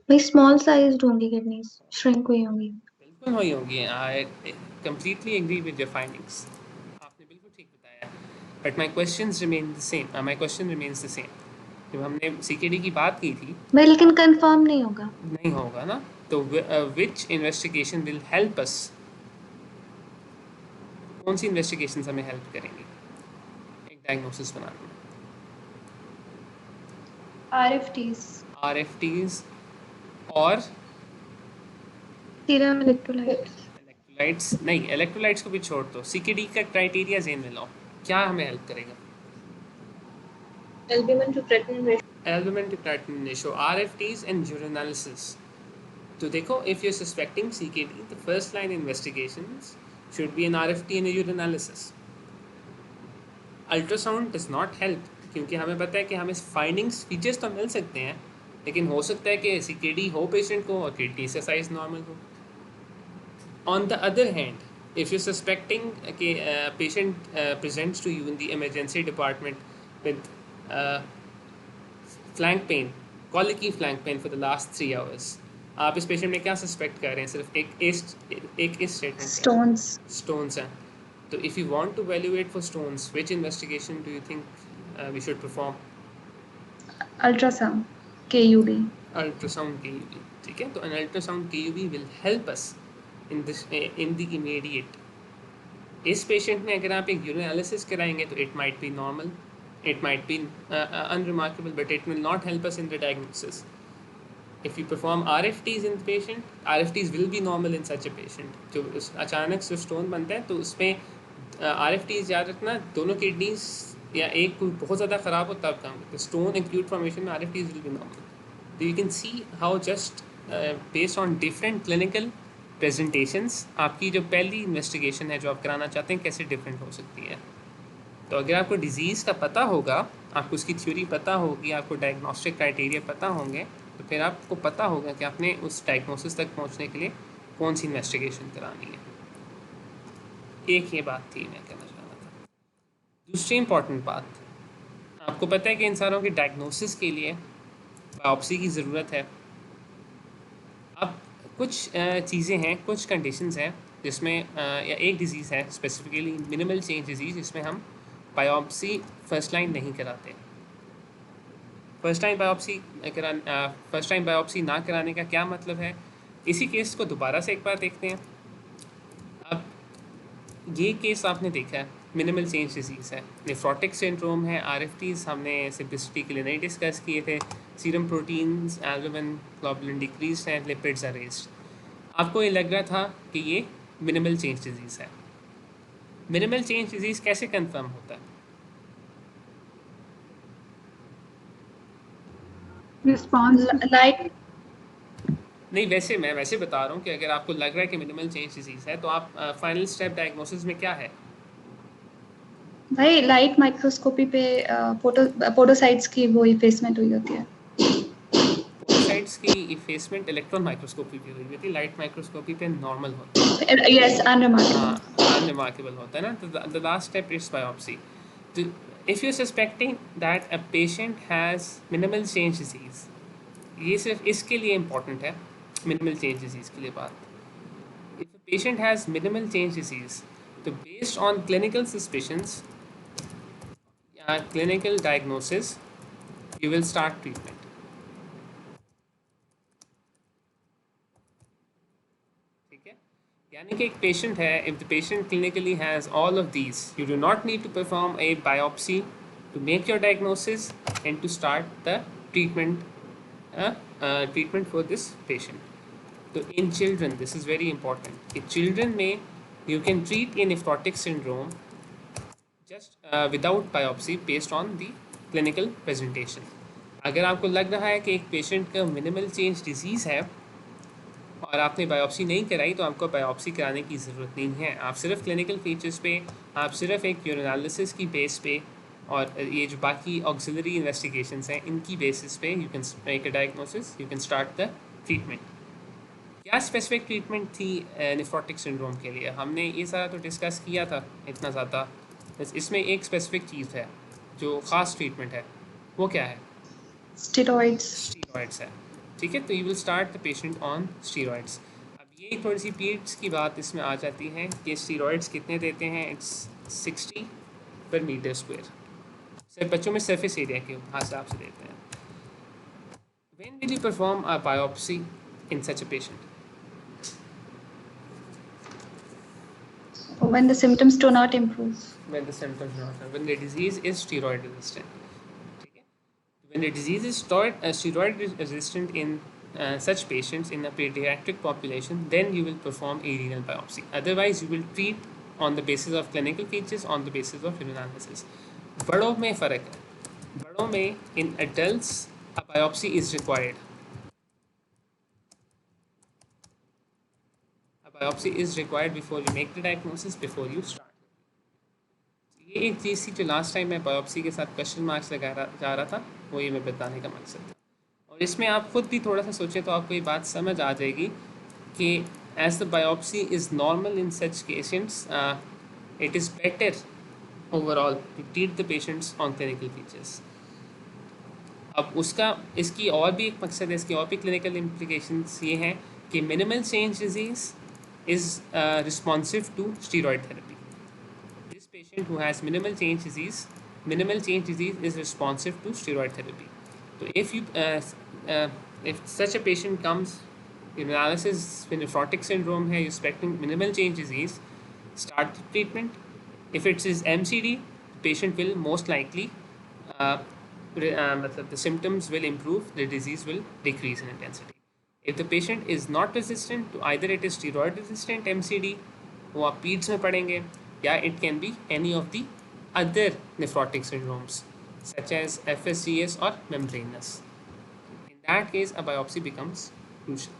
भाई स्मॉल साइज होंगी किडनीज, श्रिंक हुई होंगी. बिल्कुल हुई होंगी. I completely agree with your findings. आपने बिल्कुल ठीक बताया. But my questions remain the same. My question remains the same. जब हमने सीकेडी की बात की थी, भाई लेकिन कंफर्म नहीं होगा. नहीं होगा ना, तो विच इन्वेस्टिगेशन विल हेल्प अस कौन सी इन्वेस्टिगेशन हमें हेल्प करेंगी एक डायग्नोसिस बनाने में? RFTs, RFTs और सीरम इलेक्ट्रोलाइट्स। इलेक्ट्रोलाइट्स नहीं, इलेक्ट्रोलाइट्स को भी छोड़ दो, CKD का क्राइटेरिया जेन में लाओ, क्या हमें हेल्प करेगा? albumin to creatinine ratio. Albumin to creatinine ratio, RFTs and urinalysis. तो देखो, if you're suspecting CKD, the first line investigations should be an RFT and a urinalysis. Ultrasound does not help क्योंकि हमें पता है कि हमें findings features तो मिल सकते हैं, लेकिन हो सकता है कि CKD हो पेशेंट को और किडनी का साइज नॉर्मल हो. On the other hand, if you're suspecting कि patient presents to you in the emergency department with flank pain, colicky flank pain for the last 3 hours, आप इस पेशेंट में क्या सस्पेक्ट कर रहे हैं? सिर्फ एक इस स्टेटमेंट Stones. स्टोन्स हैं. तो if you want to evaluate for stones, which investigation do you think we should perform? Ultrasound, KUB. Ultrasound KUB. ठीक है, तो an ultrasound KUB will help us in this in the immediate. इस patient में अगर आप एक यूरिनालिसिस कराएंगे तो it might be normal, it might be unremarkable, but it will not help us in the diagnosis. If you perform RFTs in the patient, RFTs will be normal in such a patient. जो अचानक से stone बनता है तो उसमें RFTs याद रखना, दोनों किडनीज या एक कोई बहुत ज़्यादा ख़राब हो तब काम करते हैं. स्टोन एक्यूट फॉर्मेशन में RFTs will be normal. So you can see how just based on different clinical presentations आपकी जो पहली इन्वेस्टिगेशन है जो आप कराना चाहते हैं कैसे डिफरेंट हो सकती है. तो अगर आपको डिज़ीज़ का पता होगा, आपको उसकी थ्योरी पता होगी, आपको डायग्नोस्टिक क्राइटेरिया पता होंगे, तो फिर आपको पता होगा कि आपने उस डायग्नोसिस तक पहुंचने के लिए कौन सी इन्वेस्टिगेशन करानी है. एक ये बात थी मैं कहना चाह रहा था. दूसरी इम्पॉर्टेंट बात, आपको पता है कि इंसानों के डायग्नोसिस के लिए बायोप्सी की ज़रूरत है. अब कुछ चीज़ें हैं, कुछ कंडीशंस हैं जिसमें या एक डिज़ीज़ है स्पेसिफिकली मिनिमल चेंज डिज़ीज़, जिसमें हम बायोप्सी फर्स्ट लाइन नहीं कराते. फर्स्ट टाइम बायोप्सी ना कराने का क्या मतलब है? इसी केस को दोबारा से एक बार देखते हैं. अब ये केस आपने देखा है, मिनिमल चेंज डिजीज़ है, नेफ्रोटिक सिंड्रोम है, RFTs हमने सिंपलिसिटी के लिए नहीं डिस्कस किए थे, serum proteins, albumin, globulin decrease है, लिपिड्स आर रेज्ड. आपको ये लग रहा था कि ये मिनिमल चेंज डिजीज़ है. मिनिमल चेंज डिजीज़ कैसे कंफर्म होता है? रिस्पॉन्स Like नहीं, मैं वैसे बता रहा हूँ कि अगर आपको लग रहा है कि मिनिमल चेंज डिजीज़ है तो आप फाइनल स्टेप डायग्नोसिस में क्या है? भाई लाइट माइक्रोस्कोपी पे पोडोसाइट्स की वो इफेसमेंट हुई होती है. पोडोसाइट्स की इफेसमेंट इलेक्ट्रॉन माइक्रोस्कोपी पे हुई थी, लाइट माइक्रोस्कोपी पे नॉर्मल होता है. Yes, unremarkable. अनरिमार्केबल होता है ना. तो the last step is biopsy. तो if you suspecting that a patient has minimal change disease, ये सिर्फ इसके लिए इम्पॉर्टेंट है, मिनिमल चेंज डिजीज़ के लिए बात. If a patient has minimal change disease, तो बेस्ड ऑन क्लिनिकल सस्पिशंस या clinical diagnosis you will start treatment. ठीक है, यानी कि एक पेशेंट है, if the patient clinically has all of these, you do not need to perform a biopsy to make your diagnosis and to start the treatment for this patient. तो in children this is very important. In children में you can treat a nephrotic syndrome just without biopsy based on the clinical presentation. अगर आपको लग रहा है कि एक patient का मिनिमल चेंज डिजीज़ है और आपने बायोप्सी नहीं कराई, तो आपको बायोप्सी कराने की ज़रूरत नहीं है. आप सिर्फ क्लिनिकल फीचर्स पे, आप सिर्फ एक यूरिनालिसिस की बेस पे और ये जो बाकी ऑक्सिलरी इन्वेस्टिगेशंस हैं इनकी बेसिस पे you can make a diagnosis, you can start the treatment. क्या स्पेसिफिक ट्रीटमेंट थी नेफ्रोटिक सिंड्रोम के लिए? हमने ये सारा तो डिस्कस किया था इतना ज़्यादा. बस इसमें एक स्पेसिफिक चीज़ है जो ख़ास ट्रीटमेंट है, वो क्या है? Steroids. स्टीरॉइड्स है. ठीक है, तो you will start the patient on steroids. अब ये थोड़ी सी पीरियड्स की बात इसमें आ जाती है कि स्टीरॉइड्स कितने देते हैं. इट्स 60 पर मीटर स्क्वायर. सिर्फ बच्चों में सरफेस एरिया के हिसाब से देते हैं. When will you perform a biopsy in such a patient? When the symptoms do not improve. when the symptoms not when the disease is steroid resistant. ठीक है? When the disease is steroid resistant in such patients in a pediatric population, then you will perform a renal biopsy. Otherwise, you will treat on the basis of clinical features, on the basis of urinalysis. बड़ों में फ़र्क है. बड़ों में in adults a biopsy is required. A biopsy is required before you make the diagnosis, before you start. ये एक चीज़ थी जो लास्ट टाइम मैं बायोप्सी के साथ क्वेश्चन मार्क्स लगा जा रहा था, वो ये मैं बताने का मकसद था. और इसमें आप खुद भी थोड़ा सा सोचें तो आपको ये बात समझ आ जाएगी कि as the biopsy is normal in such cases, it is better overall to treat the patients on clinical features. अब इसकी और भी एक मकसद है, इसकी और भी क्लिनिकल इम्प्लीकेशंस ये हैं कि minimal change disease is responsive to steroid therapy. Patient who has minimal change disease is responsive to steroid therapy. So if such a patient comes in analysis with nephrotic syndrome है, you're expecting minimal change disease, start the treatment. If it is MCD, the patient will most likely the symptoms will improve, the disease will decrease in intensity. If the patient is not resistant to either, it is steroid resistant MCD, वो आप PEDS में पढ़ेंगे, या it can be any of the other nephrotic syndromes such as FSGS or membranous. In that case, a biopsy becomes crucial.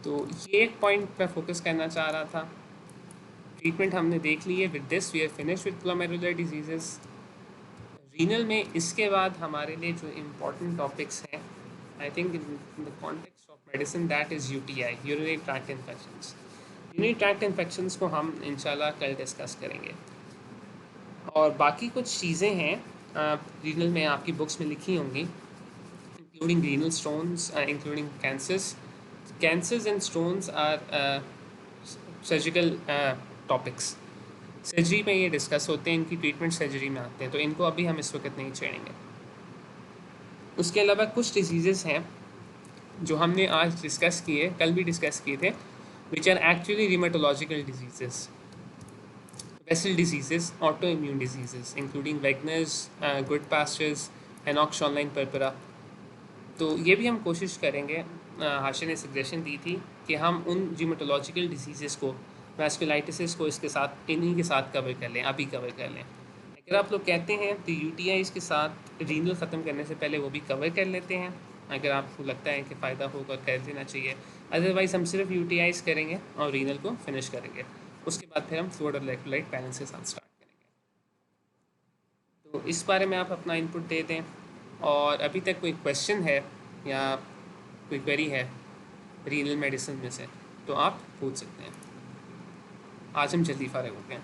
तो ये एक point मैं focus करना चाह रहा था. ट्रीटमेंट हमने देख ली है. With this we are finish with glomerular diseases. Renal में इसके बाद हमारे लिए जो इम्पोर्टेंट टॉपिक्स हैं, I think in the context of medicine, that is UTI, urinary tract infections. Urinary tract infections को हम इंशाल्लाह कल डिस्कस करेंगे. और बाकी कुछ चीज़ें हैं रीनल में आपकी बुक्स में लिखी होंगी, including renal stones, including cancers and stones are surgical topics. Surgery में ये डिस्कस होते हैं, इनकी ट्रीटमेंट सर्जरी में आते हैं, तो इनको अभी हम इस वक्त नहीं छेड़ेंगे. उसके अलावा कुछ डिजीज़ेस हैं जो हमने आज डिस्कस किए, कल भी डिस्कस किए थे, which are actually rheumatological diseases, vessel diseases, autoimmune diseases, including Wegener's, Goodpasture's, Henoch-Schönlein purpura. तो ये भी हम कोशिश करेंगे. हाशे ने सजेशन दी थी कि हम उन rheumatological diseases को, vasculitis को इसके साथ, इन्हीं के साथ कवर कर लें, अभी कवर कर लें. अगर आप लोग कहते हैं तो UTIs के साथ रीनल ख़त्म करने से पहले वो भी कवर कर लेते हैं, अगर आपको लगता है कि फ़ायदा होगा कर देना चाहिए. अदरवाइज़ हम सिर्फ UTIs करेंगे और रीनल को फिनिश करेंगे. उसके बाद फिर हम फ्लूइड और इलेक्ट्रोलाइट बैलेंस के साथ स्टार्ट करेंगे. तो इस बारे में आप अपना इनपुट दे दें. और अभी तक कोई क्वेश्चन है या कोई क्वेरी है रीनल मेडिसिन में से तो आप पूछ सकते हैं. आज हम जल्दी फारिग हो गए.